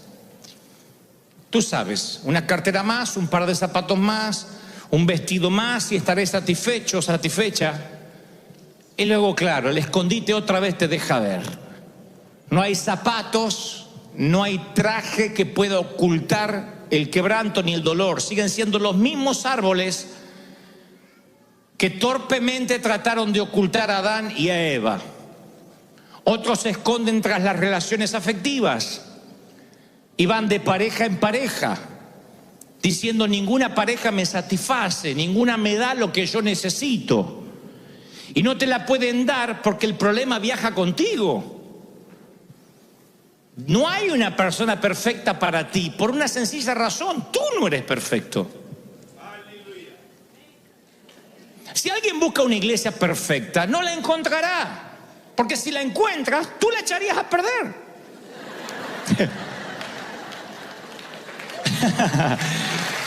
Tú sabes, una cartera más, un par de zapatos más, un vestido más y estaré satisfecho, satisfecha. Y luego, claro, el escondite otra vez te deja ver. No hay zapatos, no hay traje que pueda ocultar el quebranto ni el dolor. Siguen siendo los mismos árboles que torpemente trataron de ocultar a Adán y a Eva. Otros se esconden tras las relaciones afectivas y van de pareja en pareja, diciendo ninguna pareja me satisface, ninguna me da lo que yo necesito. Y no te la pueden dar porque el problema viaja contigo. No hay una persona perfecta para ti, por una sencilla razón: tú no eres perfecto. Si alguien busca una iglesia perfecta, no la encontrará, porque si la encuentras, tú la echarías a perder.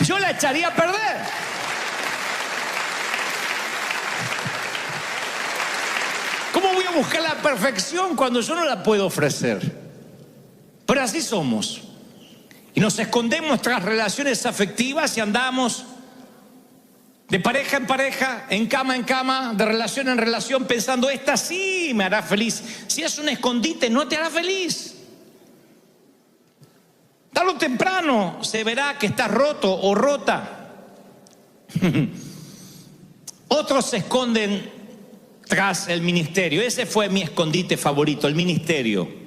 Yo la echaría a perder. ¿Cómo voy a buscar la perfección cuando yo no la puedo ofrecer? Pero así somos. Y nos escondemos tras relaciones afectivas y andamos de pareja en pareja, en cama, de relación en relación, pensando esta sí me hará feliz. Si es un escondite, no te hará feliz. Tarde o temprano se verá que estás roto o rota. Otros se esconden tras el ministerio. Ese fue mi escondite favorito, el ministerio.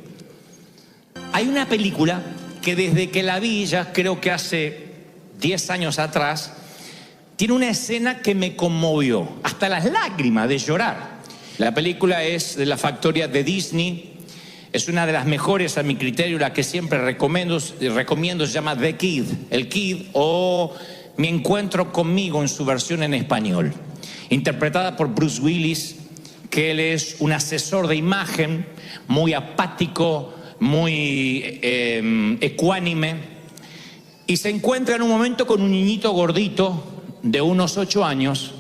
Hay una película que desde que la vi, ya creo que hace 10 años atrás, tiene una escena que me conmovió, hasta las lágrimas de llorar. La película es de la factoría de Disney. Es una de las mejores a mi criterio, la que siempre recomiendo, se llama The Kid, El Kid, o Mi encuentro conmigo en su versión en español. Interpretada por Bruce Willis, que él es un asesor de imagen, muy apático, muy ecuánime, y se encuentra en un momento con un niñito gordito de unos 8 años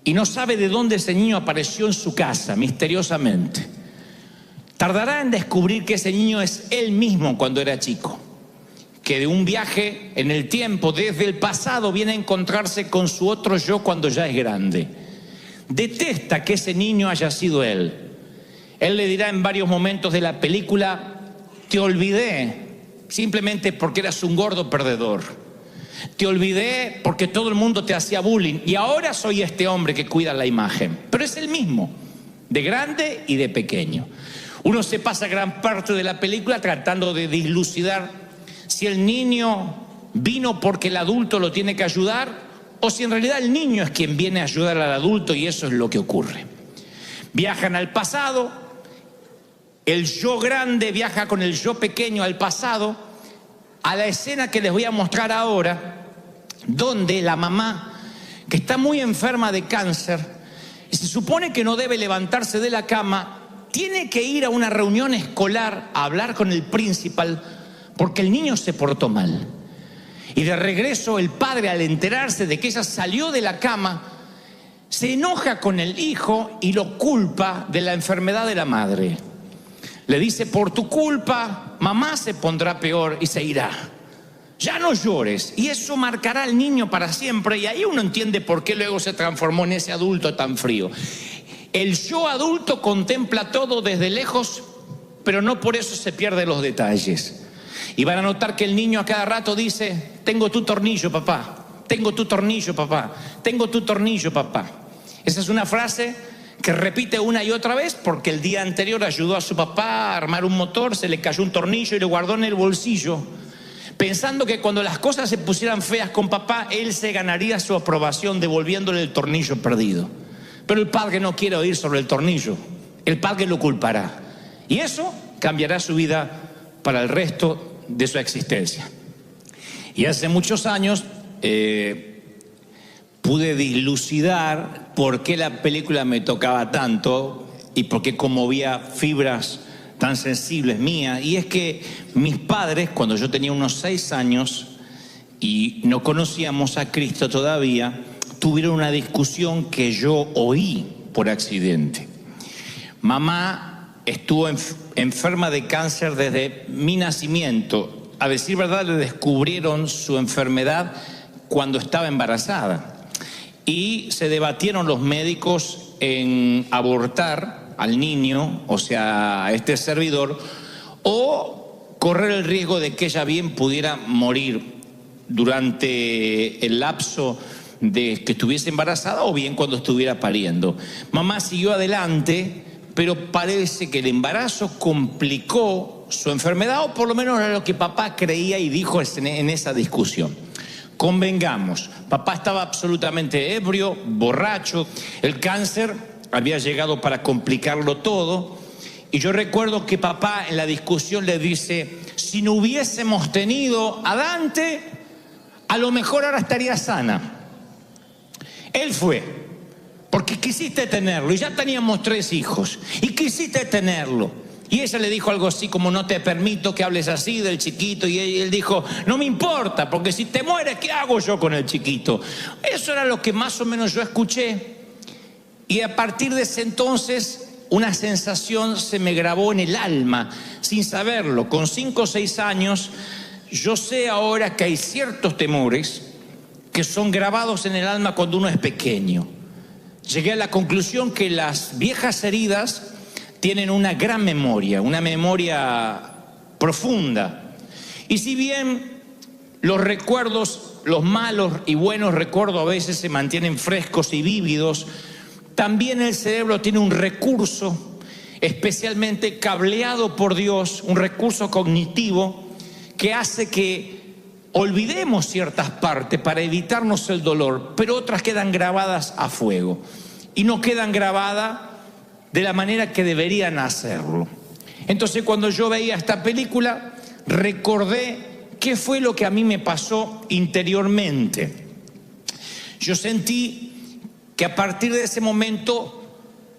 y no sabe de dónde ese niño apareció en su casa, misteriosamente. Tardará en descubrir que ese niño es él mismo cuando era chico, que de un viaje en el tiempo desde el pasado viene a encontrarse con su otro yo cuando ya es grande. Detesta que ese niño haya sido él. Él le dirá en varios momentos de la película: te olvidé simplemente porque eras un gordo perdedor. Te olvidé porque todo el mundo te hacía bullying y ahora soy este hombre que cuida la imagen. Pero es el mismo, de grande y de pequeño. Uno se pasa gran parte de la película tratando de dilucidar si el niño vino porque el adulto lo tiene que ayudar o si en realidad el niño es quien viene a ayudar al adulto, y eso es lo que ocurre. Viajan al pasado, el yo grande viaja con el yo pequeño al pasado, a la escena que les voy a mostrar ahora, donde la mamá, que está muy enferma de cáncer, se supone que no debe levantarse de la cama, tiene que ir a una reunión escolar a hablar con el principal porque el niño se portó mal. Y de regreso el padre, al enterarse de que ella salió de la cama, se enoja con el hijo y lo culpa de la enfermedad de la madre. Le dice: por tu culpa, mamá se pondrá peor y se irá. Ya no llores. Y eso marcará al niño para siempre. Y ahí uno entiende por qué luego se transformó en ese adulto tan frío. El yo adulto contempla todo desde lejos, pero no por eso se pierde los detalles. Y van a notar que el niño a cada rato dice: tengo tu tornillo, papá. Tengo tu tornillo, papá. Tengo tu tornillo, papá. Esa es una frase que repite una y otra vez porque el día anterior ayudó a su papá a armar un motor, se le cayó un tornillo y lo guardó en el bolsillo, pensando que cuando las cosas se pusieran feas con papá, él se ganaría su aprobación devolviéndole el tornillo perdido. Pero el padre no quiere oír sobre el tornillo. El padre lo culpará. Y eso cambiará su vida para el resto de su existencia. Y hace muchos años pude dilucidar por qué la película me tocaba tanto y por qué conmovía fibras tan sensibles mías. Y es que mis padres, cuando yo tenía unos 6 años y no conocíamos a Cristo todavía, tuvieron una discusión que yo oí por accidente. Mamá estuvo enferma de cáncer desde mi nacimiento. A decir verdad, le descubrieron su enfermedad cuando estaba embarazada. Y se debatieron los médicos en abortar al niño, o sea, a este servidor, o correr el riesgo de que ella bien pudiera morir durante el lapso de que estuviese embarazada o bien cuando estuviera pariendo. Mamá siguió adelante, pero parece que el embarazo complicó su enfermedad, o por lo menos era lo que papá creía y dijo en esa discusión. Convengamos, papá estaba absolutamente ebrio, borracho, el cáncer había llegado para complicarlo todo, y yo recuerdo que papá en la discusión le dice: si no hubiésemos tenido a Dante, a lo mejor ahora estaría sana. Él fue, porque quisiste tenerlo, y ya teníamos 3 hijos, y quisiste tenerlo. Y ella le dijo algo así como: no te permito que hables así del chiquito. Y él dijo: no me importa, porque si te mueres, ¿qué hago yo con el chiquito? Eso era lo que más o menos yo escuché. Y a partir de ese entonces, una sensación se me grabó en el alma, sin saberlo. Con 5 o 6 años, yo sé ahora que hay ciertos temores que son grabados en el alma cuando uno es pequeño. Llegué a la conclusión que las viejas heridas tienen una gran memoria, una memoria profunda. Y si bien los recuerdos, los malos y buenos recuerdos a veces se mantienen frescos y vívidos, también el cerebro tiene un recurso especialmente cableado por Dios, un recurso cognitivo que hace que olvidemos ciertas partes para evitarnos el dolor, pero otras quedan grabadas a fuego y no quedan grabadas de la manera que deberían hacerlo. Entonces, cuando yo veía esta película, recordé qué fue lo que a mí me pasó interiormente. Yo sentí que a partir de ese momento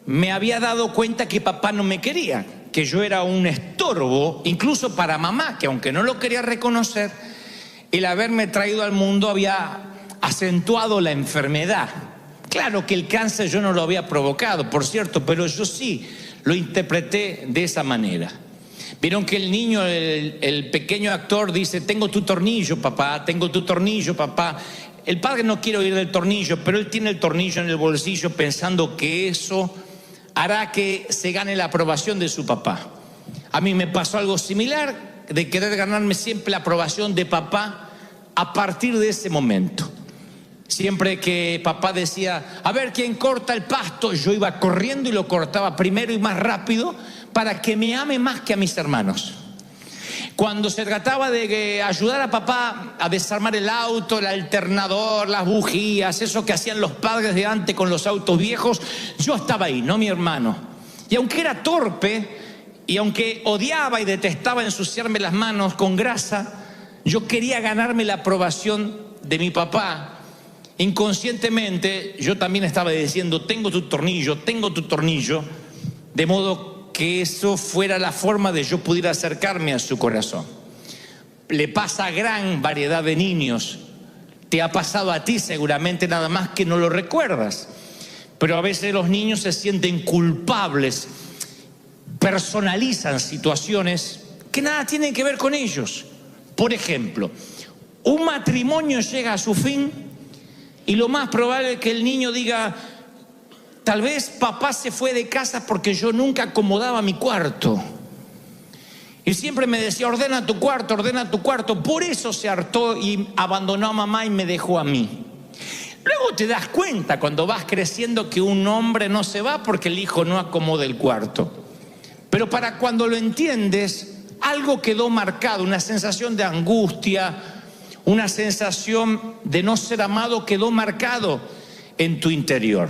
me había dado cuenta que papá no me quería, que yo era un estorbo, incluso para mamá, que aunque no lo quería reconocer, el haberme traído al mundo había acentuado la enfermedad. Claro que el cáncer yo no lo había provocado, por cierto, pero yo sí lo interpreté de esa manera. Vieron que el niño, el pequeño actor dice: tengo tu tornillo, papá, tengo tu tornillo, papá. El padre no quiere oír del tornillo, pero él tiene el tornillo en el bolsillo pensando que eso hará que se gane la aprobación de su papá. A mí me pasó algo similar, de querer ganarme siempre la aprobación de papá a partir de ese momento. Siempre que papá decía: a ver quién corta el pasto, yo iba corriendo y lo cortaba primero y más rápido para que me ame más que a mis hermanos. Cuando se trataba de ayudar a papá a desarmar el auto, el alternador, las bujías, eso que hacían los padres de antes con los autos viejos, yo estaba ahí, no mi hermano. Y aunque era torpe y aunque odiaba y detestaba ensuciarme las manos con grasa, yo quería ganarme la aprobación de mi papá. inconscientemente yo también estaba diciendo, tengo tu tornillo, de modo que eso fuera la forma de yo pudiera acercarme a su corazón. Le pasa a gran variedad de niños, te ha pasado a ti seguramente, nada más que no lo recuerdas. Pero a veces los niños se sienten culpables, personalizan situaciones que nada tienen que ver con ellos. Por ejemplo, un matrimonio llega a su fin y lo más probable es que el niño diga, tal vez papá se fue de casa porque yo nunca acomodaba mi cuarto. Y siempre me decía, ordena tu cuarto. Por eso se hartó y abandonó a mamá y me dejó a mí. Luego te das cuenta cuando vas creciendo que un hombre no se va porque el hijo no acomoda el cuarto. Pero para cuando lo entiendes, algo quedó marcado, una sensación de angustia, una sensación de no ser amado quedó marcado en tu interior.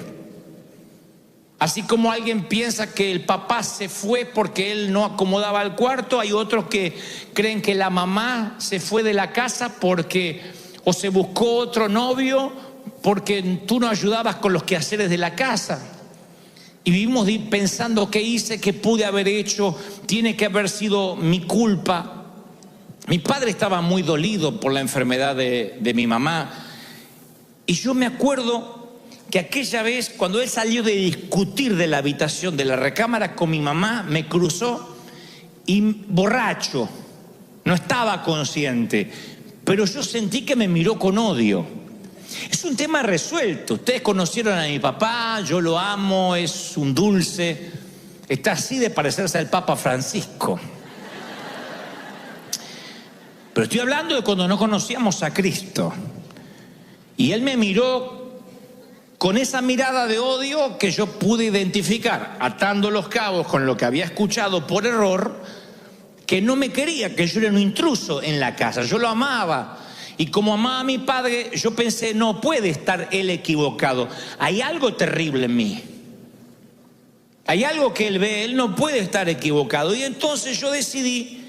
Así como alguien piensa que el papá se fue porque él no acomodaba el cuarto, hay otros que creen que la mamá se fue de la casa porque o se buscó otro novio porque tú no ayudabas con los quehaceres de la casa. Y vivimos pensando qué hice, qué pude haber hecho, tiene que haber sido mi culpa. Mi padre estaba muy dolido por la enfermedad de mi mamá. Y yo me acuerdo que aquella vez, cuando él salió de discutir de la habitación, de la recámara con mi mamá, me cruzó y borracho, no estaba consciente, pero yo sentí que me miró con odio. Es un tema resuelto. Ustedes conocieron a mi papá, yo lo amo, es un dulce, está así de parecerse al Papa Francisco. Pero estoy hablando de cuando no conocíamos a Cristo. Y él me miró con esa mirada de odio que yo pude identificar, atando los cabos con lo que había escuchado por error, que no me quería, que yo era un intruso en la casa. Yo lo amaba. Y como amaba a mi padre, yo pensé, no puede estar él equivocado. Hay algo terrible en mí. Hay algo que él ve, él no puede estar equivocado. Y entonces yo decidí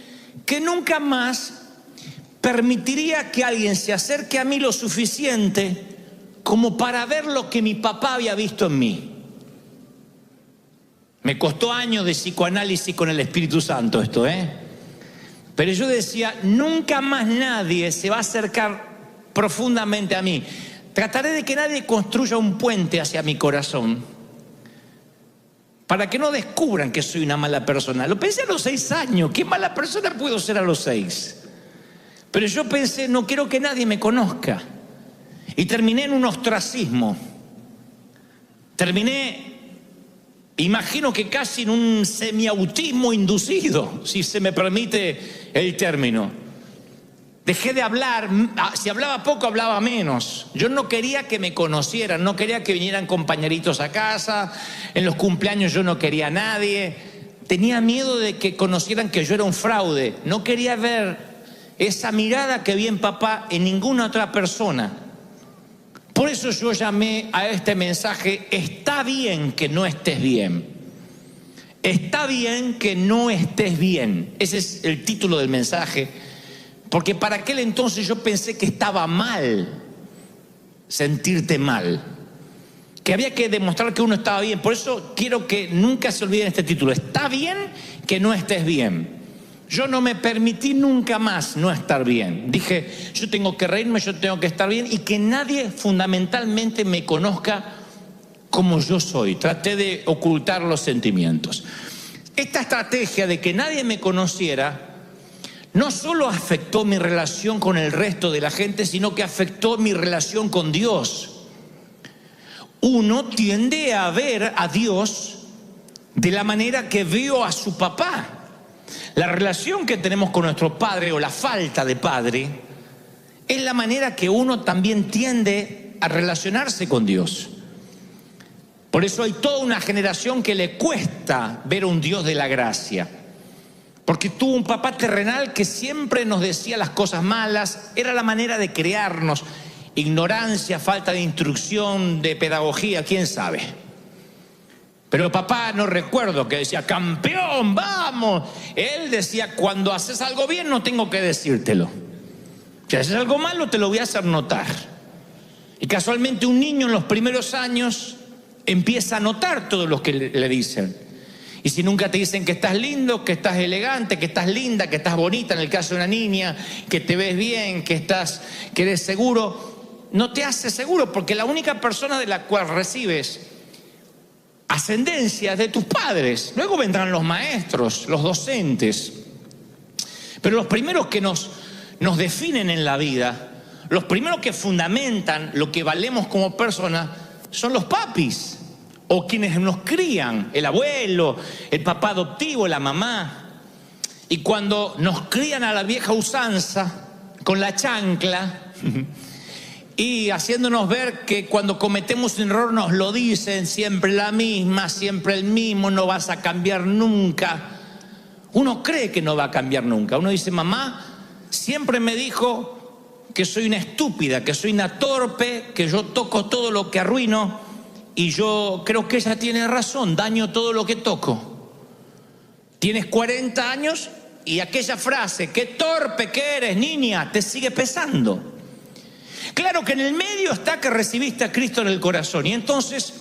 que nunca más permitiría que alguien se acerque a mí lo suficiente como para ver lo que mi papá había visto en mí. Me costó años de psicoanálisis con el Espíritu Santo esto, Pero yo decía, nunca más nadie se va a acercar profundamente a mí. Trataré de que nadie construya un puente hacia mi corazón para que no descubran que soy una mala persona. Lo pensé a los 6 años, ¿qué mala persona puedo ser a los 6? Pero yo pensé, no quiero que nadie me conozca. Y terminé en un ostracismo. Imagino que casi en un semiautismo inducido, si se me permite el término. Dejé de hablar, si hablaba poco, hablaba menos. Yo no quería que me conocieran, no quería que vinieran compañeritos a casa, en los cumpleaños yo no quería a nadie. Tenía miedo de que conocieran que yo era un fraude. No quería ver esa mirada que vi en papá en ninguna otra persona. Por eso yo llamé a este mensaje, está bien que no estés bien. Está bien que no estés bien. Ese es el título del mensaje. Porque para aquel entonces yo pensé que estaba mal sentirte mal. Que había que demostrar que uno estaba bien. Por eso quiero que nunca se olviden este título. Está bien que no estés bien. Yo no me permití nunca más no estar bien. Dije, yo tengo que reírme, yo tengo que estar bien y que nadie fundamentalmente me conozca como yo soy. Traté de ocultar los sentimientos. Esta estrategia de que nadie me conociera no solo afectó mi relación con el resto de la gente, sino que afectó mi relación con Dios. Uno tiende a ver a Dios de la manera que vio a su papá. La relación que tenemos con nuestro padre o la falta de padre es la manera que uno también tiende a relacionarse con Dios. Por eso hay toda una generación que le cuesta ver a un Dios de la gracia. Porque tuvo un papá terrenal que siempre nos decía las cosas malas, era la manera de crearnos. Ignorancia, falta de instrucción, de pedagogía, quién sabe. Pero papá, no recuerdo que decía, campeón, vamos. Él decía, cuando haces algo bien no tengo que decírtelo. Si haces algo malo te lo voy a hacer notar. Y casualmente un niño en los primeros años empieza a notar todo lo que le dicen. Y si nunca te dicen que estás lindo, que estás elegante, que estás linda, que estás bonita, en el caso de una niña, que te ves bien, que eres seguro, no te hace seguro, porque la única persona de la cual recibes ascendencia es de tus padres. Luego vendrán los maestros, los docentes. Pero los primeros que nos definen en la vida, los primeros que fundamentan lo que valemos como personas, son los papis. O quienes nos crían, el abuelo, el papá adoptivo, la mamá. Y cuando nos crían a la vieja usanza, con la chancla, y haciéndonos ver que cuando cometemos un error nos lo dicen, siempre la misma, siempre el mismo, no vas a cambiar nunca. Uno cree que no va a cambiar nunca. Uno dice, mamá siempre me dijo que soy una estúpida, que soy una torpe, que yo toco todo lo que arruino. Y yo creo que ella tiene razón, daño todo lo que toco. Tienes 40 años y aquella frase, qué torpe que eres, niña, te sigue pesando. Claro que en el medio está que recibiste a Cristo en el corazón. Y entonces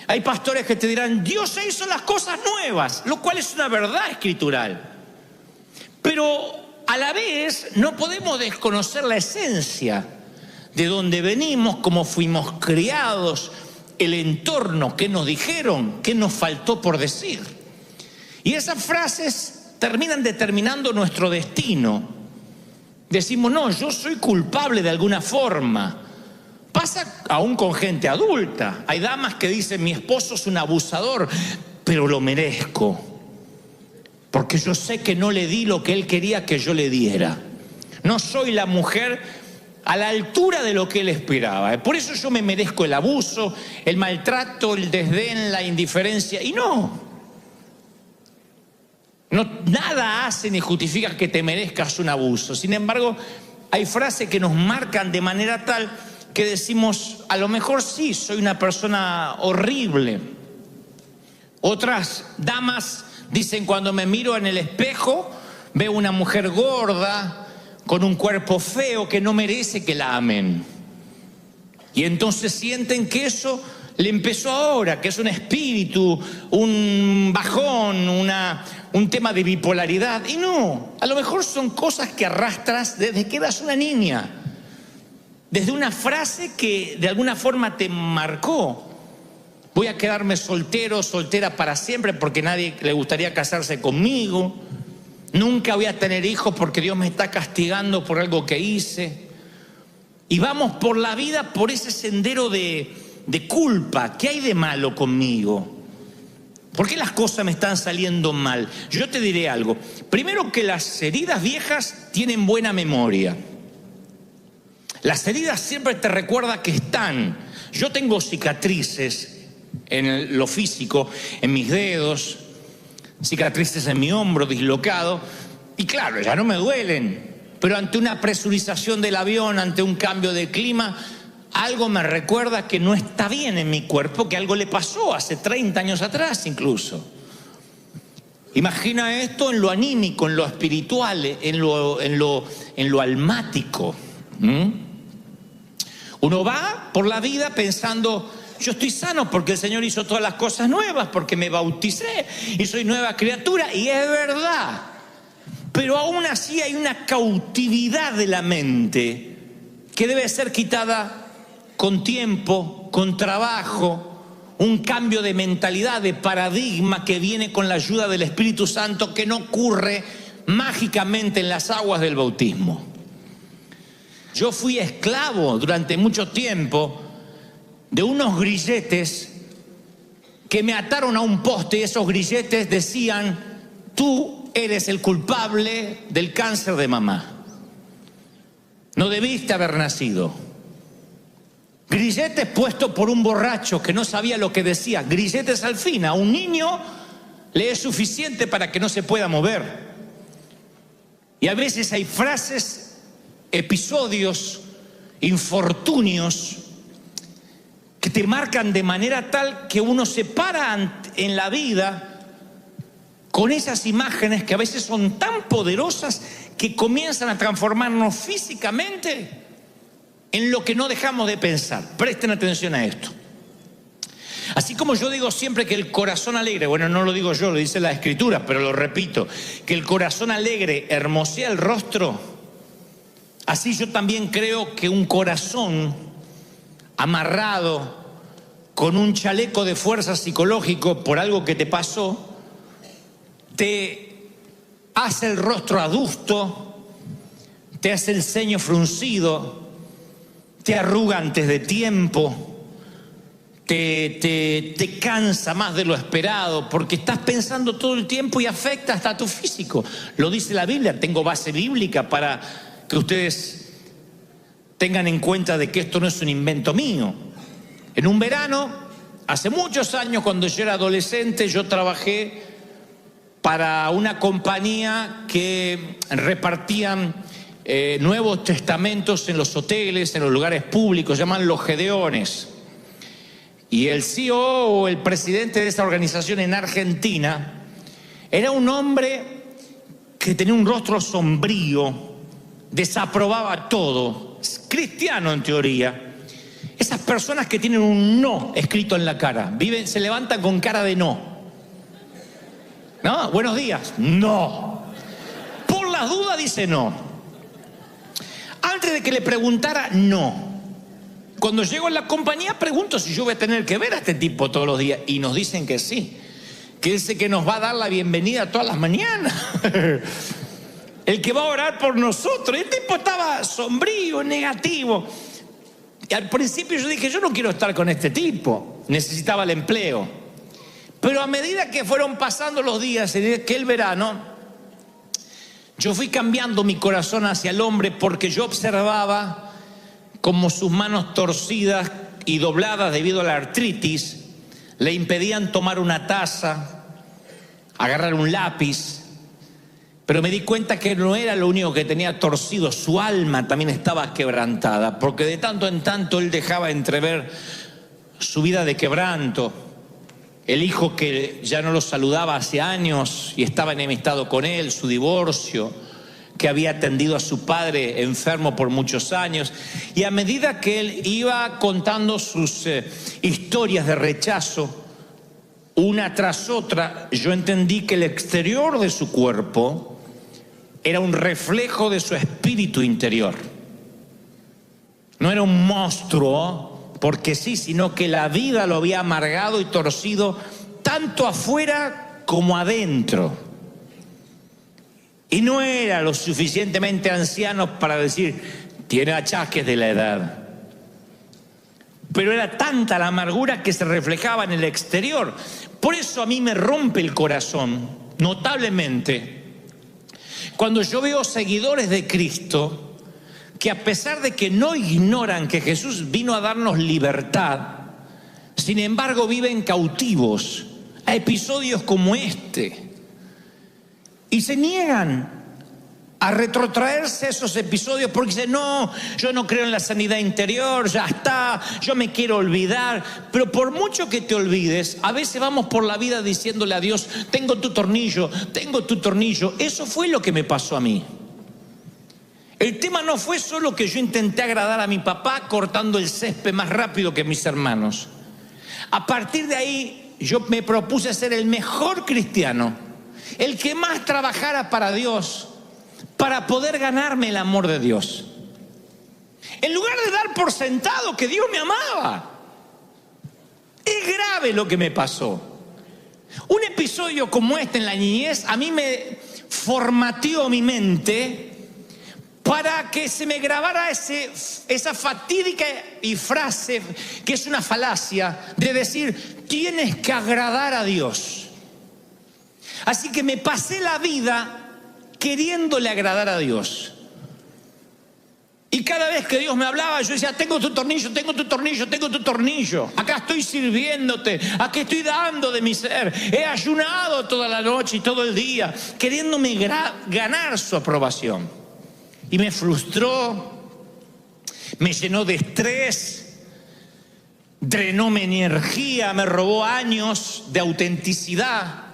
hay pastores que te dirán, Dios hizo las cosas nuevas, lo cual es una verdad escritural. Pero a la vez no podemos desconocer la esencia de dónde venimos, cómo fuimos criados, el entorno, qué nos dijeron, qué nos faltó por decir. Y esas frases terminan determinando nuestro destino. Decimos, no, yo soy culpable de alguna forma. Pasa aún con gente adulta. Hay damas que dicen, mi esposo es un abusador, pero lo merezco, porque yo sé que no le di lo que él quería que yo le diera. No soy la mujer a la altura de lo que él esperaba. Por eso yo me merezco el abuso, el maltrato, el desdén, la indiferencia. Y no, nada hace ni justifica que te merezcas un abuso. Sin embargo, hay frases que nos marcan de manera tal que decimos, a lo mejor sí, soy una persona horrible. Otras damas dicen, cuando me miro en el espejo, veo una mujer gorda, con un cuerpo feo, que no merece que la amen. Y entonces sienten que eso le empezó ahora, que es un espíritu, un bajón, un tema de bipolaridad. Y no, a lo mejor son cosas que arrastras desde que eras una niña, desde una frase que de alguna forma te marcó. Voy a quedarme soltero, soltera para siempre, porque nadie le gustaría casarse conmigo. Nunca voy a tener hijos porque Dios me está castigando por algo que hice. Y vamos por la vida por ese sendero de culpa. ¿Qué hay de malo conmigo? ¿Por qué las cosas me están saliendo mal? Yo te diré algo. Primero, que las heridas viejas tienen buena memoria. Las heridas siempre te recuerdan que están. Yo tengo cicatrices en lo físico, en mis dedos, cicatrices en mi hombro dislocado, y claro, ya no me duelen, pero ante una presurización del avión, ante un cambio de clima, algo me recuerda que no está bien en mi cuerpo, que algo le pasó hace 30 años atrás incluso. Imagina esto en lo anímico, en lo espiritual, en lo almático. Uno va por la vida pensando, yo estoy sano porque el Señor hizo todas las cosas nuevas, porque me bauticé y soy nueva criatura, y es verdad. Pero aún así hay una cautividad de la mente que debe ser quitada con tiempo, con trabajo, un cambio de mentalidad, de paradigma que viene con la ayuda del Espíritu Santo, que no ocurre mágicamente en las aguas del bautismo. Yo fui esclavo durante mucho tiempo de unos grilletes que me ataron a un poste, y esos grilletes decían, tú eres el culpable del cáncer de mamá. No debiste haber nacido. Grilletes puestos por un borracho que no sabía lo que decía. Grilletes al fin. A un niño le es suficiente para que no se pueda mover. Y a veces hay frases, episodios, infortunios que te marcan de manera tal que uno se para en la vida con esas imágenes que a veces son tan poderosas que comienzan a transformarnos físicamente en lo que no dejamos de pensar. Presten atención a esto. Así como yo digo siempre que el corazón alegre, bueno, no lo digo yo, lo dice la Escritura, pero lo repito, que el corazón alegre hermosea el rostro, así yo también creo que un corazón amarrado con un chaleco de fuerza psicológico por algo que te pasó, te hace el rostro adusto, te hace el ceño fruncido, te arruga antes de tiempo, te cansa más de lo esperado, porque estás pensando todo el tiempo y afecta hasta tu físico. Lo dice la Biblia, tengo base bíblica para que ustedes tengan en cuenta de que esto no es un invento mío. En un verano, hace muchos años, cuando yo era adolescente, yo trabajé para una compañía que repartían Nuevos Testamentos en los hoteles, en los lugares públicos, se llaman los Gedeones. Y el CEO o el presidente de esa organización en Argentina era un hombre que tenía un rostro sombrío, desaprobaba todo, cristiano en teoría. Esas personas que tienen un no escrito en la cara, se levantan con cara de no. ¿No? Buenos días. No. Por las dudas dice no. Antes de que le preguntara, no. Cuando llego a la compañía pregunto si yo voy a tener que ver a este tipo todos los días. Y nos dicen que sí. Que es el que nos va a dar la bienvenida todas las mañanas. El que va a orar por nosotros. El tipo estaba sombrío, negativo. Y al principio yo dije, yo no quiero estar con este tipo. Necesitaba el empleo. Pero a medida que fueron pasando los días en aquel verano, yo fui cambiando mi corazón hacia el hombre, porque yo observaba como sus manos torcidas y dobladas debido a la artritis le impedían tomar una taza, agarrar un lápiz. Pero me di cuenta que no era lo único que tenía torcido, su alma también estaba quebrantada, porque de tanto en tanto él dejaba entrever su vida de quebranto. El hijo que ya no lo saludaba hace años y estaba enemistado con él, su divorcio, que había atendido a su padre enfermo por muchos años. Y a medida que él iba contando sus historias de rechazo, una tras otra, yo entendí que el exterior de su cuerpo era un reflejo de su espíritu interior. No era un monstruo, porque sí, sino que la vida lo había amargado y torcido tanto afuera como adentro. Y no era lo suficientemente anciano para decir, tiene achaques de la edad. Pero era tanta la amargura que se reflejaba en el exterior. Por eso a mí me rompe el corazón, notablemente, cuando yo veo seguidores de Cristo que, a pesar de que no ignoran que Jesús vino a darnos libertad, sin embargo viven cautivos a episodios como este. Y se niegan a retrotraerse a esos episodios porque dicen, no, yo no creo en la sanidad interior, ya está, yo me quiero olvidar. Pero por mucho que te olvides, a veces vamos por la vida diciéndole a Dios, tengo tu tornillo, tengo tu tornillo. Eso fue lo que me pasó a mí. El tema no fue solo que yo intenté agradar a mi papá cortando el césped más rápido que mis hermanos. A partir de ahí yo me propuse ser el mejor cristiano, el que más trabajara para Dios, para poder ganarme el amor de Dios. En lugar de dar por sentado que Dios me amaba. Es grave lo que me pasó. Un episodio como este en la niñez a mí me formateó mi mente para que se me grabara esa fatídica frase, que es una falacia, de decir, tienes que agradar a Dios. Así que me pasé la vida queriéndole agradar a Dios. Y cada vez que Dios me hablaba, yo decía, tengo tu tornillo, tengo tu tornillo, tengo tu tornillo. Acá estoy sirviéndote, aquí estoy dando de mi ser. He ayunado toda la noche y todo el día, queriéndome ganar su aprobación. Y me frustró, me llenó de estrés, drenó mi energía, me robó años de autenticidad.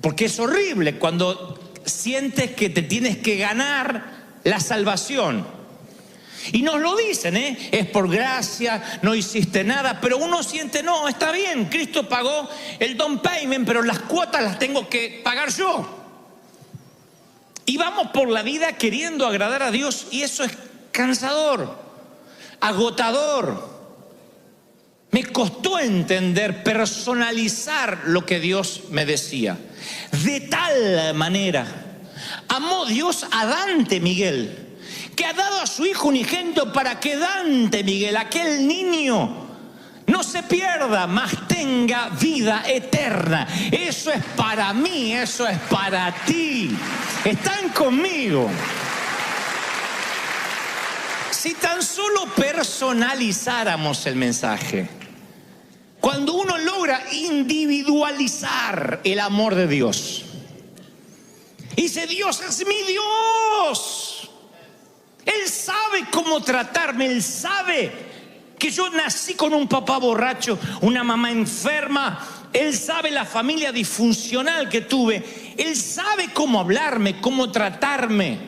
Porque es horrible cuando sientes que te tienes que ganar la salvación. Y nos lo dicen, es por gracia, no hiciste nada, pero uno siente, no, está bien, Cristo pagó el down payment, pero las cuotas las tengo que pagar yo. Y vamos por la vida queriendo agradar a Dios, y eso es cansador, agotador. Me costó entender, personalizar lo que Dios me decía. De tal manera amó Dios a Dante Miguel, que ha dado a su Hijo unigénito para que Dante Miguel, aquel niño, no se pierda, mas tenga vida eterna. Eso es para mí, eso es para ti. Están conmigo. Si tan solo personalizáramos el mensaje, cuando uno logra individualizar el amor de Dios, y dice, Dios es mi Dios, Él sabe cómo tratarme, Él sabe que yo nací con un papá borracho, una mamá enferma, Él sabe la familia disfuncional que tuve, Él sabe cómo hablarme, cómo tratarme.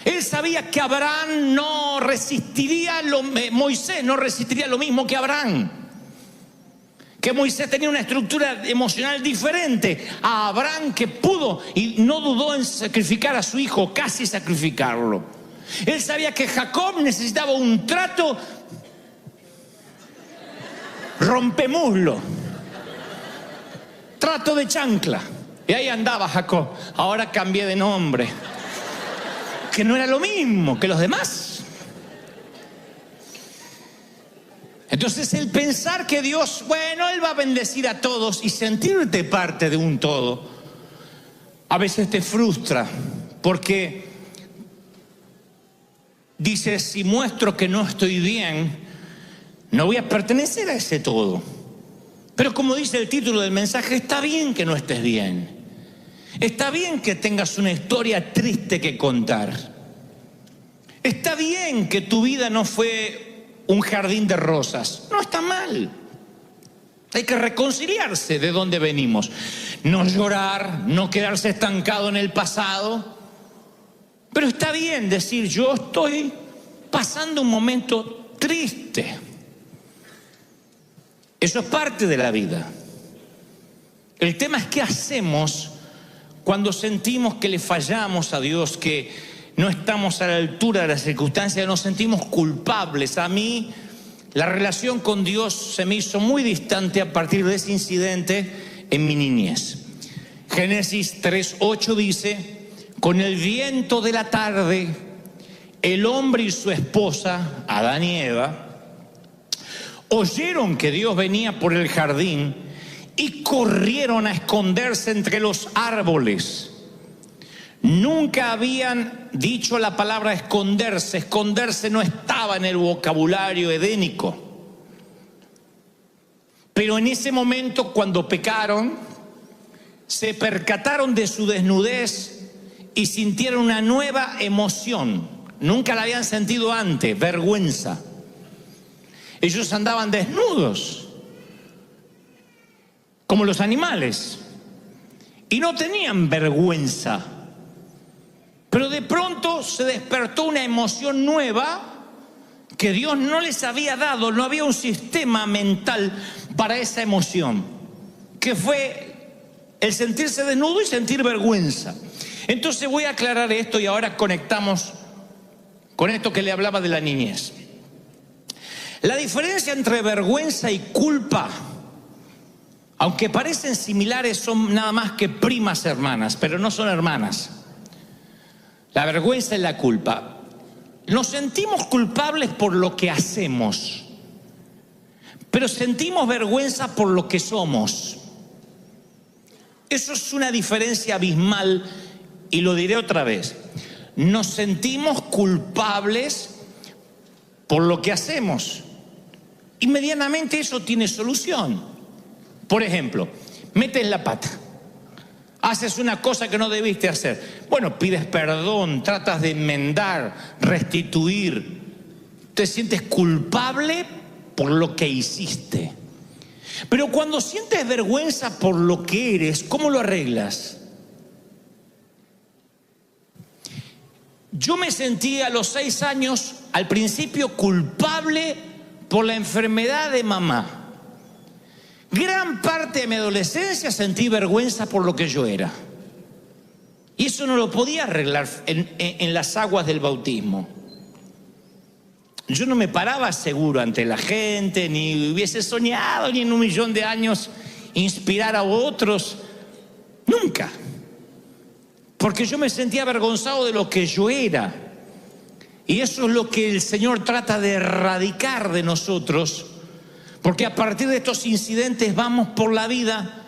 Él sabía que Abraham no resistiría, Moisés no resistiría lo mismo que Abraham, que Moisés tenía una estructura emocional diferente a Abraham, que pudo y no dudó en sacrificar a su hijo, casi sacrificarlo. Él sabía que Jacob necesitaba un trato rompemuslo, trato de chancla. Y ahí andaba Jacob. Ahora cambié de nombre, que no era lo mismo que los demás. Entonces el pensar que Dios, bueno, Él va a bendecir a todos y sentirte parte de un todo, a veces te frustra, porque dices, si muestro que no estoy bien, no voy a pertenecer a ese todo. Pero como dice el título del mensaje, está bien que no estés bien. Está bien que tengas una historia triste que contar. Está bien que tu vida no fue un jardín de rosas. No está mal. Hay que reconciliarse de dónde venimos. No llorar, no quedarse estancado en el pasado. Pero está bien decir, yo estoy pasando un momento triste. Eso es parte de la vida. El tema es qué hacemos cuando sentimos que le fallamos a Dios, que no estamos a la altura de las circunstancias, nos sentimos culpables. A mí la relación con Dios se me hizo muy distante a partir de ese incidente en mi niñez. Génesis 3:8 dice, con el viento de la tarde, el hombre y su esposa, Adán y Eva, oyeron que Dios venía por el jardín y corrieron a esconderse entre los árboles. Nunca habían dicho la palabra esconderse. Esconderse no estaba en el vocabulario edénico. Pero en ese momento, cuando pecaron, se percataron de su desnudez y sintieron una nueva emoción. Nunca la habían sentido antes, vergüenza. Ellos andaban desnudos, como los animales, y no tenían vergüenza. Pero de pronto se despertó una emoción nueva que Dios no les había dado. No había un sistema mental para esa emoción, que fue el sentirse desnudo y sentir vergüenza. Entonces voy a aclarar esto y ahora conectamos con esto que le hablaba de la niñez. La diferencia entre vergüenza y culpa, aunque parecen similares, son nada más que primas hermanas, pero no son hermanas. La vergüenza y la culpa. Nos sentimos culpables por lo que hacemos, pero sentimos vergüenza por lo que somos. Eso es una diferencia abismal, y lo diré otra vez. Nos sentimos culpables por lo que hacemos, y medianamente eso tiene solución. Por ejemplo, metes la pata, haces una cosa que no debiste hacer. Bueno, pides perdón, tratas de enmendar, restituir. Te sientes culpable por lo que hiciste. Pero cuando sientes vergüenza por lo que eres, ¿cómo lo arreglas? Yo me sentí a los 6 años al principio culpable por la enfermedad de mamá. Gran parte de mi adolescencia sentí vergüenza por lo que yo era. Y eso no lo podía arreglar en las aguas del bautismo. Yo no me paraba seguro ante la gente, ni hubiese soñado ni en 1.000.000 de años inspirar a otros. Nunca. Porque yo me sentía avergonzado de lo que yo era. Y eso es lo que el Señor trata de erradicar de nosotros. Porque a partir de estos incidentes vamos por la vida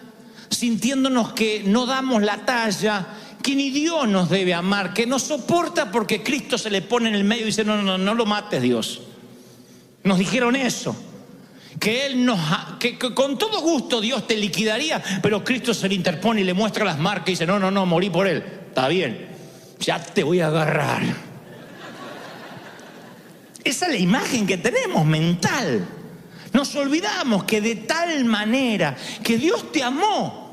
sintiéndonos que no damos la talla, que ni Dios nos debe amar, que nos soporta porque Cristo se le pone en el medio y dice: no lo mates, Dios. Nos dijeron eso, que que con todo gusto Dios te liquidaría, pero Cristo se le interpone y le muestra las marcas y dice: no, morí por él. Está bien, ya te voy a agarrar. Esa es la imagen que tenemos mental. Nos olvidamos que de tal manera que Dios te amó,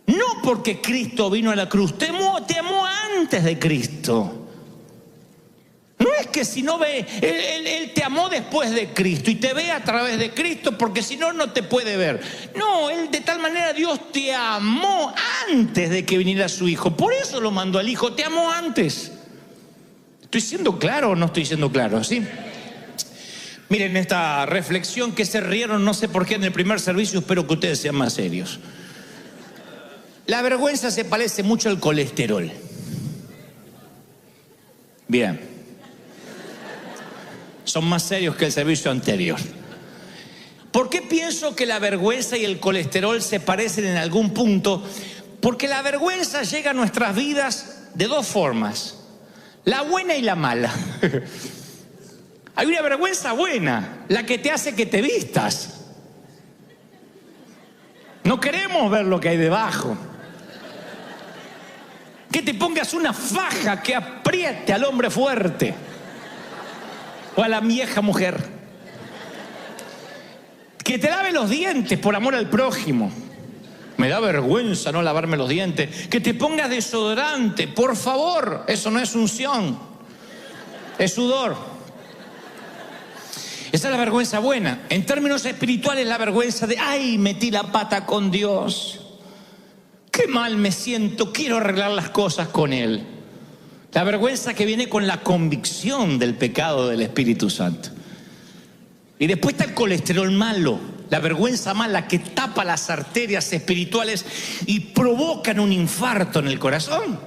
no porque Cristo vino a la cruz, te amó antes de Cristo. No es que si no ve, Él te amó después de Cristo y te ve a través de Cristo, porque si no, no te puede ver. No, Él de tal manera Dios te amó antes de que viniera su Hijo. Por eso lo mandó al Hijo, te amó antes. ¿Estoy siendo claro o no estoy siendo claro? ¿Sí? Miren esta reflexión, que se rieron, no sé por qué en el primer servicio, espero que ustedes sean más serios. La vergüenza se parece mucho al colesterol. Bien. Son más serios que el servicio anterior. ¿Por qué pienso que la vergüenza y el colesterol se parecen en algún punto? Porque la vergüenza llega a nuestras vidas de dos formas: la buena y la mala. Hay una vergüenza buena, la que te hace que te vistas. No queremos ver lo que hay debajo. Que te pongas una faja que apriete al hombre fuerte o a la vieja mujer. Que te lave los dientes por amor al prójimo. Me da vergüenza no lavarme los dientes. Que te pongas desodorante, por favor. Eso no es unción, es sudor. Esa es la vergüenza buena. En términos espirituales, la vergüenza de: ay, metí la pata con Dios, qué mal me siento, quiero arreglar las cosas con Él. La vergüenza que viene con la convicción del pecado del Espíritu Santo. Y después está el colesterol malo, la vergüenza mala que tapa las arterias espirituales y provocan un infarto en el corazón.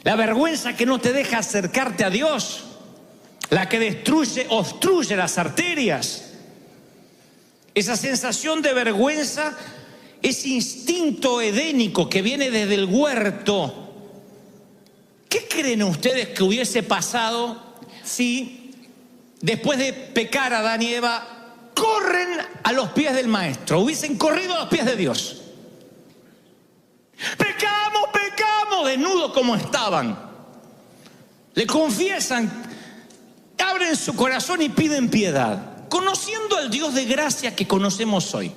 La vergüenza que no te deja acercarte a Dios, la que obstruye las arterias. Esa sensación de vergüenza, ese instinto edénico que viene desde el huerto. ¿Qué creen ustedes que hubiese pasado si después de pecar Adán y Eva corren a los pies del Maestro? Hubiesen corrido a los pies de Dios. Pecamos, desnudos como estaban. Le confiesan, abren su corazón y piden piedad, conociendo al Dios de gracia que conocemos hoy.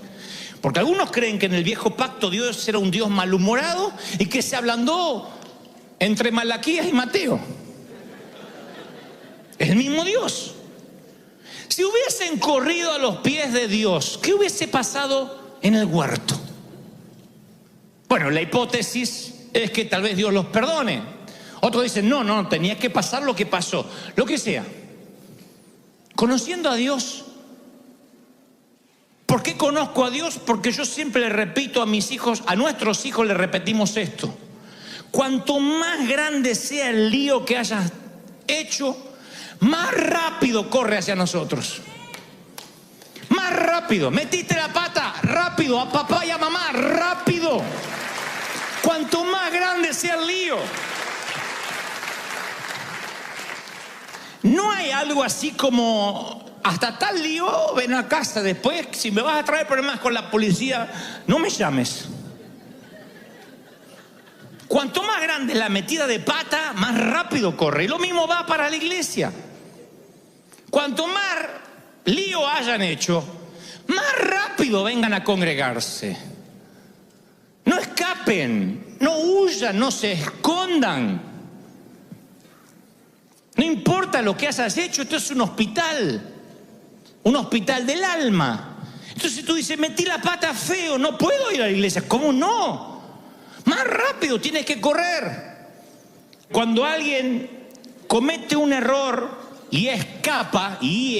Porque algunos creen que en el viejo pacto Dios era un Dios malhumorado y que se ablandó entre Malaquías y Mateo. Es el mismo Dios. Si hubiesen corrido a los pies de Dios, ¿qué hubiese pasado en el huerto? Bueno, la hipótesis es que tal vez Dios los perdone. Otros dicen: no, tenía que pasar lo que pasó. Lo que sea. Conociendo a Dios. ¿Por qué conozco a Dios? Porque yo siempre le repito a mis hijos, a nuestros hijos le repetimos esto: cuanto más grande sea el lío que hayas hecho, más rápido corre hacia nosotros. Más rápido. Metiste la pata, rápido. A papá y a mamá, rápido. Cuanto más grande sea el lío. No hay algo así como: hasta tal lío, ven a casa. Después, si me vas a traer problemas con la policía, no me llames. Cuanto más grande es la metida de pata, más rápido corre. Y lo mismo va para la iglesia. Cuanto más lío hayan hecho, más rápido vengan a congregarse. No escapen, no huyan, no se escondan. No importa lo que hayas hecho, esto es un hospital del alma. Entonces tú dices, metí la pata feo, no puedo ir a la iglesia. ¿Cómo no? Más rápido, tienes que correr. Cuando alguien comete un error y escapa, y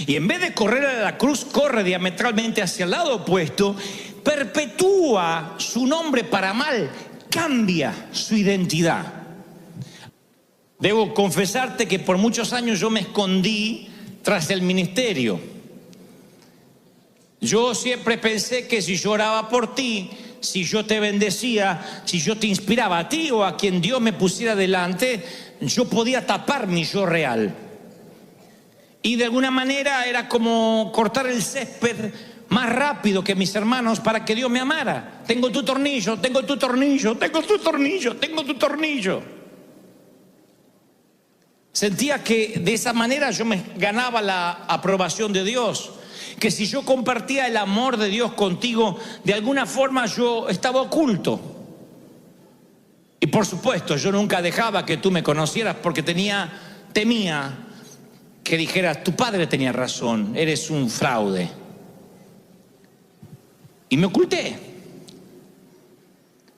en vez de correr a la cruz, corre diametralmente hacia el lado opuesto, perpetúa su nombre para mal, cambia su identidad. Debo confesarte que por muchos años yo me escondí tras el ministerio. Yo siempre pensé que si yo oraba por ti, si yo te bendecía, si yo te inspiraba a ti o a quien Dios me pusiera delante, yo podía tapar mi yo real. Y de alguna manera era como cortar el césped más rápido que mis hermanos para que Dios me amara. Tengo tu tornillo, tengo tu tornillo, tengo tu tornillo, tengo tu tornillo. Sentía que de esa manera yo me ganaba la aprobación de Dios, que si yo compartía el amor de Dios contigo, de alguna forma yo estaba oculto. Y por supuesto, yo nunca dejaba que tú me conocieras porque temía que dijeras, tu padre tenía razón, eres un fraude. Y me oculté.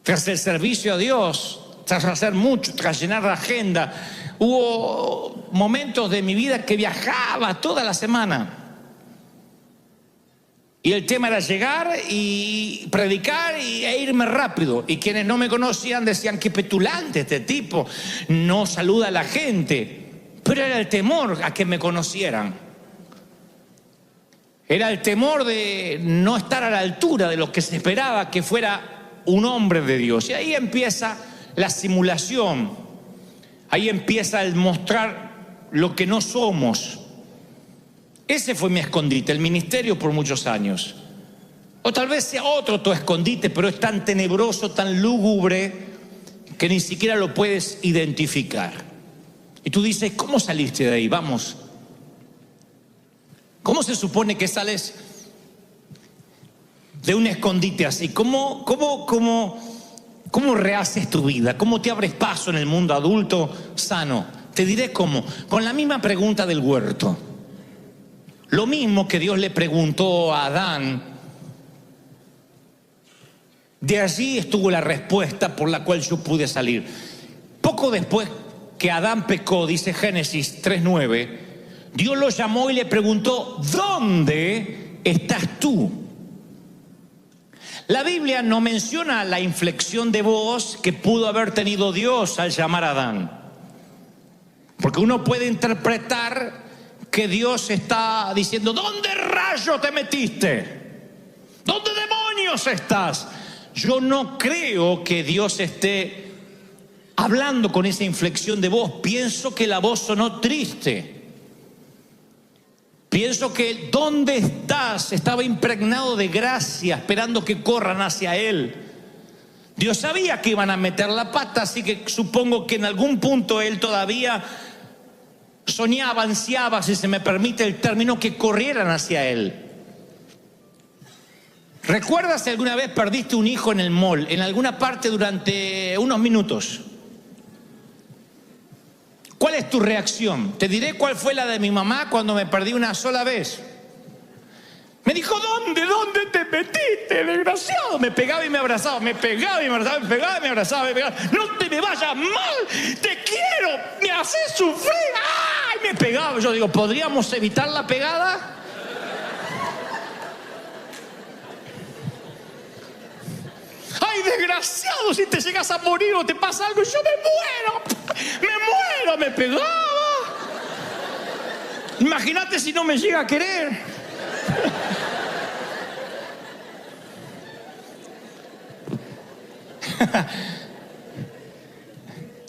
Tras el servicio a Dios, tras hacer mucho, tras llenar la agenda, hubo momentos de mi vida que viajaba toda la semana. Y el tema era llegar y predicar e irme rápido. Y quienes no me conocían decían, qué petulante este tipo, no saluda a la gente. Pero era el temor a que me conocieran. Era el temor de no estar a la altura de lo que se esperaba que fuera un hombre de Dios. Y ahí empieza la simulación. Ahí empieza el mostrar lo que no somos. Ese fue mi escondite, el ministerio por muchos años. O tal vez sea otro tu escondite, pero es tan tenebroso, tan lúgubre, que ni siquiera lo puedes identificar. Y tú dices, ¿cómo saliste de ahí? Vamos. ¿Cómo se supone que sales de un escondite así? ¿Cómo rehaces tu vida? ¿Cómo te abres paso en el mundo adulto sano? Te diré cómo. Con la misma pregunta del huerto. Lo mismo que Dios le preguntó a Adán. De allí estuvo la respuesta por la cual yo pude salir. Poco después que Adán pecó, dice Génesis 3:9, Dios lo llamó y le preguntó, ¿dónde estás tú? La Biblia no menciona la inflexión de voz que pudo haber tenido Dios al llamar a Adán. Porque uno puede interpretar que Dios está diciendo, ¿dónde rayo te metiste? ¿Dónde demonios estás? Yo no creo que Dios esté hablando con esa inflexión de voz. Pienso que la voz sonó triste. Pienso que ¿dónde estás? Estaba impregnado de gracia, esperando que corran hacia Él. Dios sabía que iban a meter la pata, así que supongo que en algún punto Él todavía soñaba, ansiaba, si se me permite el término, que corrieran hacia Él. ¿Recuerdas si alguna vez perdiste un hijo en el mall, en alguna parte durante unos minutos? ¿Cuál es tu reacción? Te diré cuál fue la de mi mamá cuando me perdí una sola vez. Me dijo, ¿dónde te metiste, desgraciado? Me pegaba y me abrazaba, me pegaba y me abrazaba, me pegaba y me abrazaba, me pegaba. No te me vayas mal, te quiero, me haces sufrir. ¡Ay! Me pegaba. Yo digo, ¿podríamos evitar la pegada? ¡Ay, desgraciado! Si te llegas a morir o te pasa algo, yo me pegaba. Imagínate si no me llega a querer.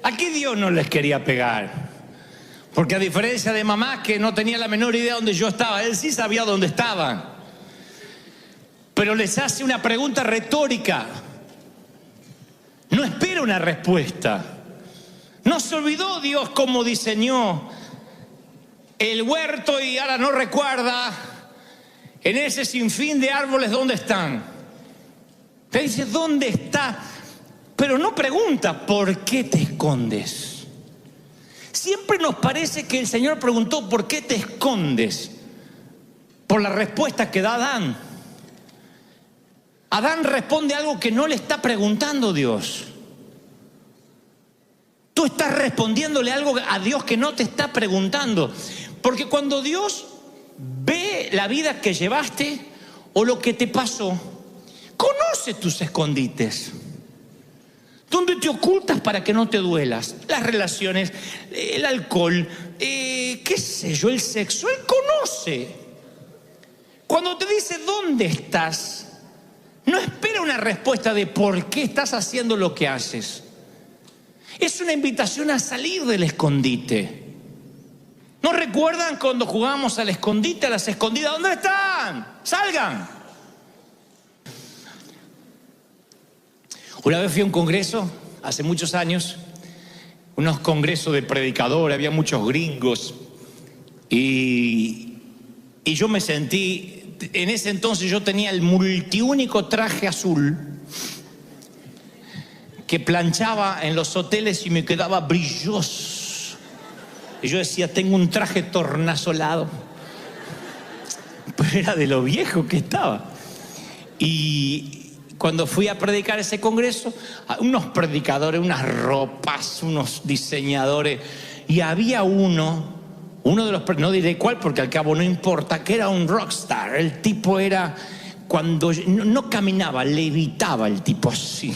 Aquí Dios no les quería pegar, porque a diferencia de mamá que no tenía la menor idea dónde yo estaba, Él sí sabía dónde estaba. Pero les hace una pregunta retórica. No espera una respuesta. No se olvidó Dios cómo diseñó el huerto y ahora no recuerda en ese sinfín de árboles dónde están. Te dice, ¿dónde está? Pero no pregunta, ¿por qué te escondes? Siempre nos parece que el Señor preguntó, ¿por qué te escondes? Por la respuesta que da Adán. Adán responde algo que no le está preguntando Dios. Tú estás respondiéndole algo a Dios que no te está preguntando. Porque cuando Dios ve la vida que llevaste o lo que te pasó, conoce tus escondites. ¿Dónde te ocultas para que no te duelas? Las relaciones, el alcohol, qué sé yo, el sexo. Él conoce. Cuando te dice dónde estás, no espera una respuesta de por qué estás haciendo lo que haces. Es una invitación a salir del escondite. ¿No recuerdan cuando jugábamos al escondite, a las escondidas? ¿Dónde están? ¡Salgan! Una vez fui a un congreso, hace muchos años, unos congresos de predicadores, había muchos gringos, y yo me sentí, en ese entonces yo tenía el multiúnico traje azul, que planchaba en los hoteles y me quedaba brilloso. Y yo decía, tengo un traje tornasolado. Pero era de lo viejo que estaba. Y cuando fui a predicar ese congreso, unos predicadores, unas ropas, unos diseñadores, y había uno de los, no diré cuál porque al cabo no importa, que era un rockstar. El tipo era, cuando no caminaba, levitaba el tipo así.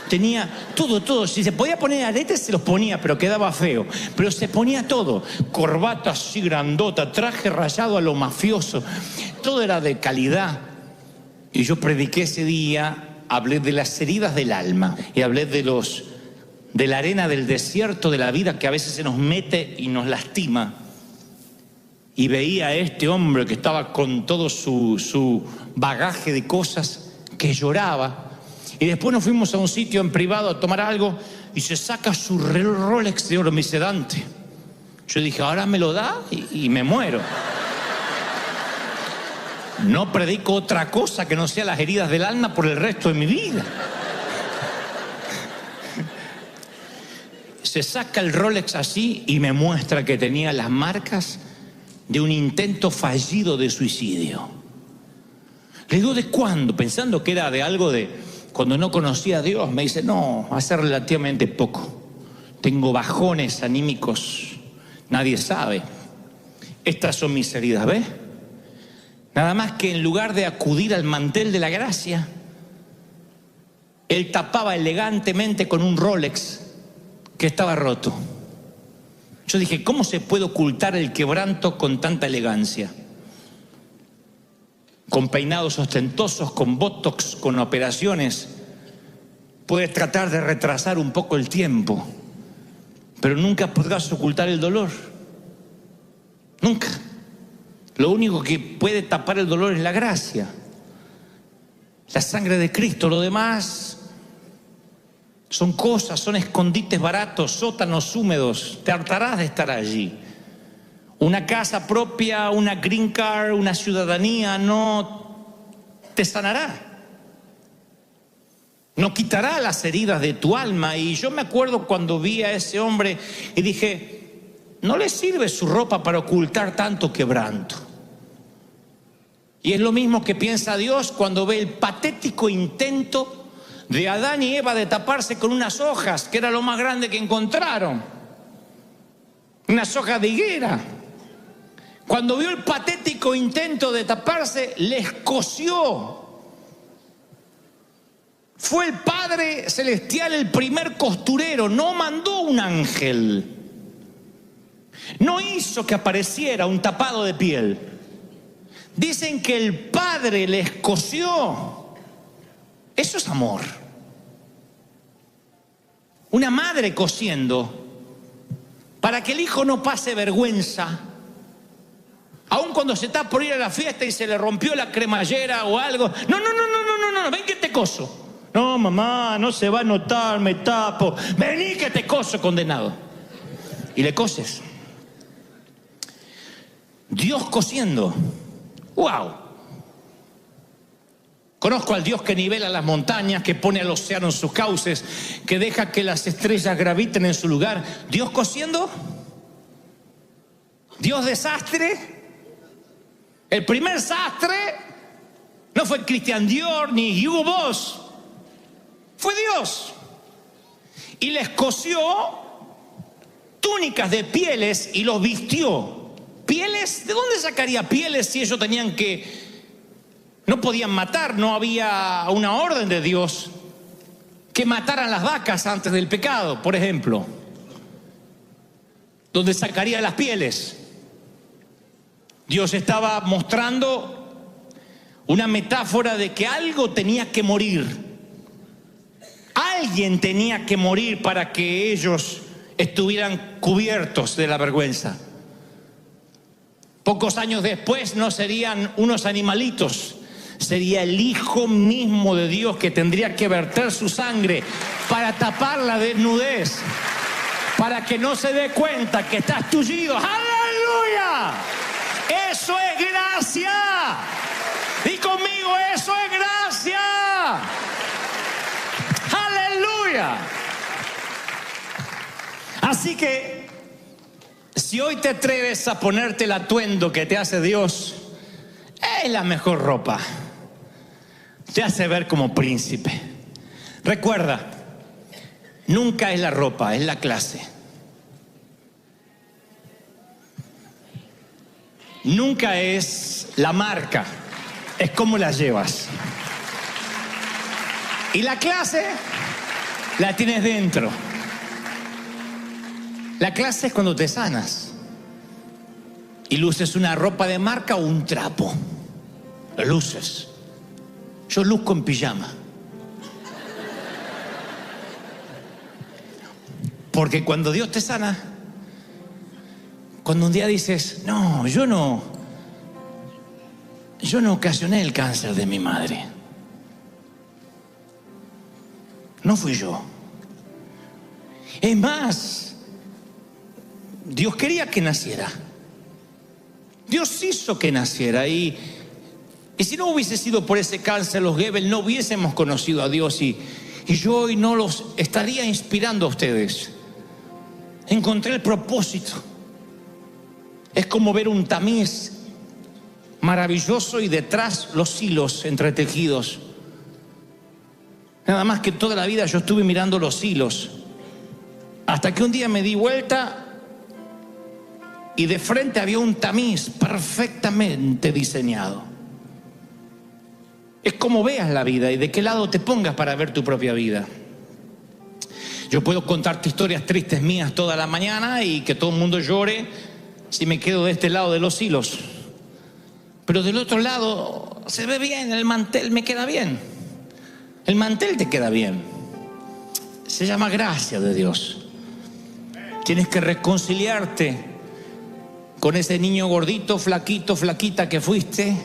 Tenía todo. Si se podía poner aretes, se los ponía, pero quedaba feo. Pero se ponía todo. Corbata así grandota, traje rayado a lo mafioso. Todo era de calidad. Y yo prediqué ese día, hablé de las heridas del alma. Y hablé de la arena del desierto de la vida que a veces se nos mete y nos lastima. Y veía a este hombre que estaba con todo su bagaje de cosas, que lloraba. Y después nos fuimos a un sitio en privado a tomar algo y se saca su Rolex de oro. Me dice, Dante. Yo dije, ahora me lo da y me muero. No predico otra cosa que no sea las heridas del alma por el resto de mi vida. Se saca el Rolex así y me muestra que tenía las marcas de un intento fallido de suicidio. Le digo, ¿de cuándo? Pensando que era de algo de cuando no conocía a Dios. Me dice, no, hace relativamente poco. Tengo bajones anímicos. Nadie sabe. Estas son mis heridas, ¿ves? Nada más que en lugar de acudir al mantel de la gracia, él tapaba elegantemente con un Rolex que estaba roto. Yo dije, ¿cómo se puede ocultar el quebranto con tanta elegancia? Con peinados ostentosos, con botox, con operaciones, puedes tratar de retrasar un poco el tiempo, pero nunca podrás ocultar el dolor. Nunca. Lo único que puede tapar el dolor es la gracia, la sangre de Cristo. Lo demás son cosas, son escondites baratos, sótanos húmedos. Te hartarás de estar allí. Una casa propia, una green card, una ciudadanía no te sanará. No quitará las heridas de tu alma. Y yo me acuerdo cuando vi a ese hombre y dije, no le sirve su ropa para ocultar tanto quebranto. Y es lo mismo que piensa Dios cuando ve el patético intento de Adán y Eva de taparse con unas hojas, que era lo más grande que encontraron. Unas hojas de higuera. Cuando vio el patético intento de taparse, les cosió. Fue el Padre Celestial el primer costurero, no mandó un ángel. No hizo que apareciera un tapado de piel. Dicen que el Padre les cosió. Eso es amor. Una madre cosiendo para que el hijo no pase vergüenza. Aun cuando se está por ir a la fiesta y se le rompió la cremallera o algo. No, ven que te coso. No, mamá, no se va a notar, me tapo. Vení que te coso, condenado. Y le coses. Dios cosiendo. ¡Wow! Conozco al Dios que nivela las montañas, que pone al océano en sus cauces, que deja que las estrellas graviten en su lugar. ¿Dios cosiendo? ¿Dios desastre? El primer sastre no fue Christian Dior ni Hugo Boss, fue Dios. Y les cosió túnicas de pieles y los vistió. ¿Pieles? ¿De dónde sacaría pieles si ellos tenían que... No podían matar, no había una orden de Dios que mataran las vacas antes del pecado, por ejemplo? ¿Dónde sacaría las pieles? Dios estaba mostrando una metáfora de que algo tenía que morir. Alguien tenía que morir para que ellos estuvieran cubiertos de la vergüenza. Pocos años después no serían unos animalitos, sería el Hijo mismo de Dios que tendría que verter su sangre para tapar la desnudez, para que no se dé cuenta que estás tullido. ¡Aleluya! Eso es gracia. Y conmigo, eso es gracia. ¡Aleluya! Así que, si hoy te atreves a ponerte el atuendo que te hace Dios, es la mejor ropa. Te hace ver como príncipe. Recuerda, nunca es la ropa, es la clase. Nunca es la marca, es cómo la llevas. Y la clase la tienes dentro. La clase es cuando te sanas y luces una ropa de marca o un trapo. Lo luces. Yo luzco en pijama. Porque cuando Dios te sana, cuando un día dices, no, yo no ocasioné el cáncer de mi madre. No fui yo. Es más, Dios quería que naciera. Dios hizo que naciera. Y si no hubiese sido por ese cáncer, los Goebbels no hubiésemos conocido a Dios. Y yo hoy no los estaría inspirando a ustedes. Encontré el propósito. Es como ver un tamiz maravilloso y detrás los hilos entretejidos. Nada más que toda la vida yo estuve mirando los hilos. Hasta que un día me di vuelta y de frente había un tamiz perfectamente diseñado. Es como veas la vida y de qué lado te pongas para ver tu propia vida. Yo puedo contarte historias tristes mías toda la mañana y que todo el mundo llore si me quedo de este lado de los hilos. Pero del otro lado se ve bien, el mantel me queda bien. El mantel te queda bien. Se llama gracia de Dios. Tienes que reconciliarte con ese niño gordito, flaquito, flaquita que fuiste,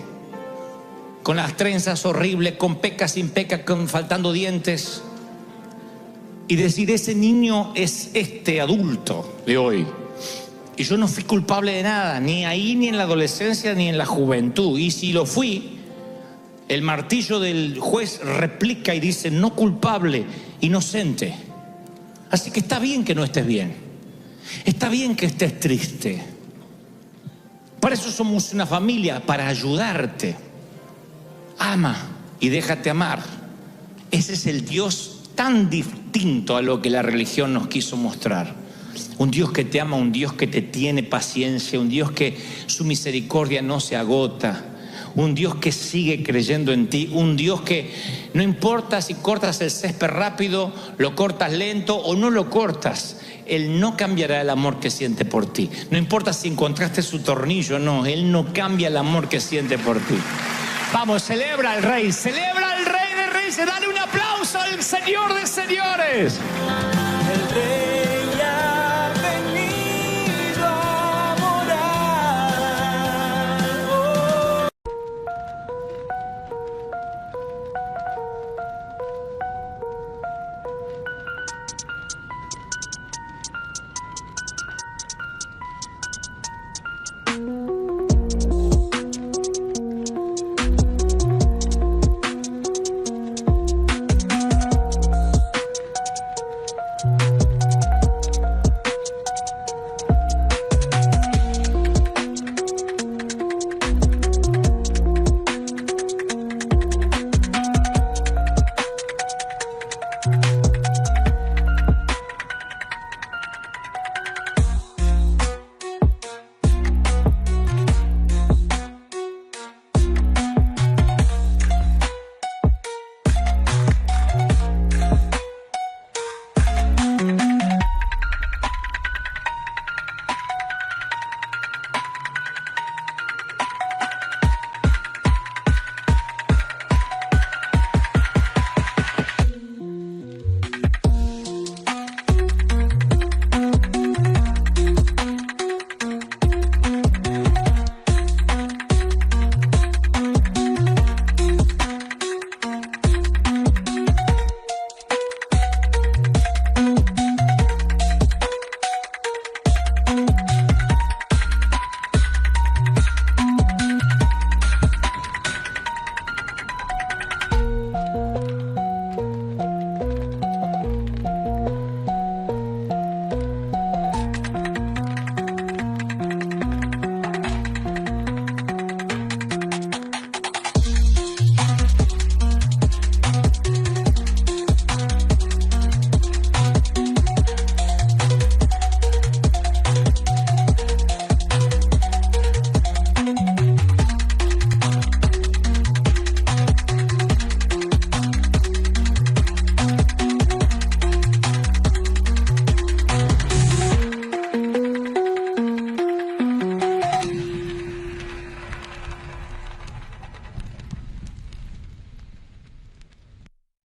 con las trenzas horribles, con pecas, sin pecas, con faltando dientes, y decir, ese niño es este adulto de hoy. Y yo no fui culpable de nada, ni ahí, ni en la adolescencia, ni en la juventud. Y si lo fui, el martillo del juez replica y dice, no culpable, inocente. Así que está bien que no estés bien. Está bien que estés triste. Para eso somos una familia, para ayudarte. Ama y déjate amar. Ese es el Dios tan distinto a lo que la religión nos quiso mostrar. Un Dios que te ama, un Dios que te tiene paciencia, un Dios que su misericordia no se agota, un Dios que sigue creyendo en ti, un Dios que no importa si cortas el césped rápido, lo cortas lento o no lo cortas, Él no cambiará el amor que siente por ti. No importa si encontraste su tornillo o no, Él no cambia el amor que siente por ti. Vamos, celebra al Rey de Reyes, dale un aplauso al Señor de señores. El Rey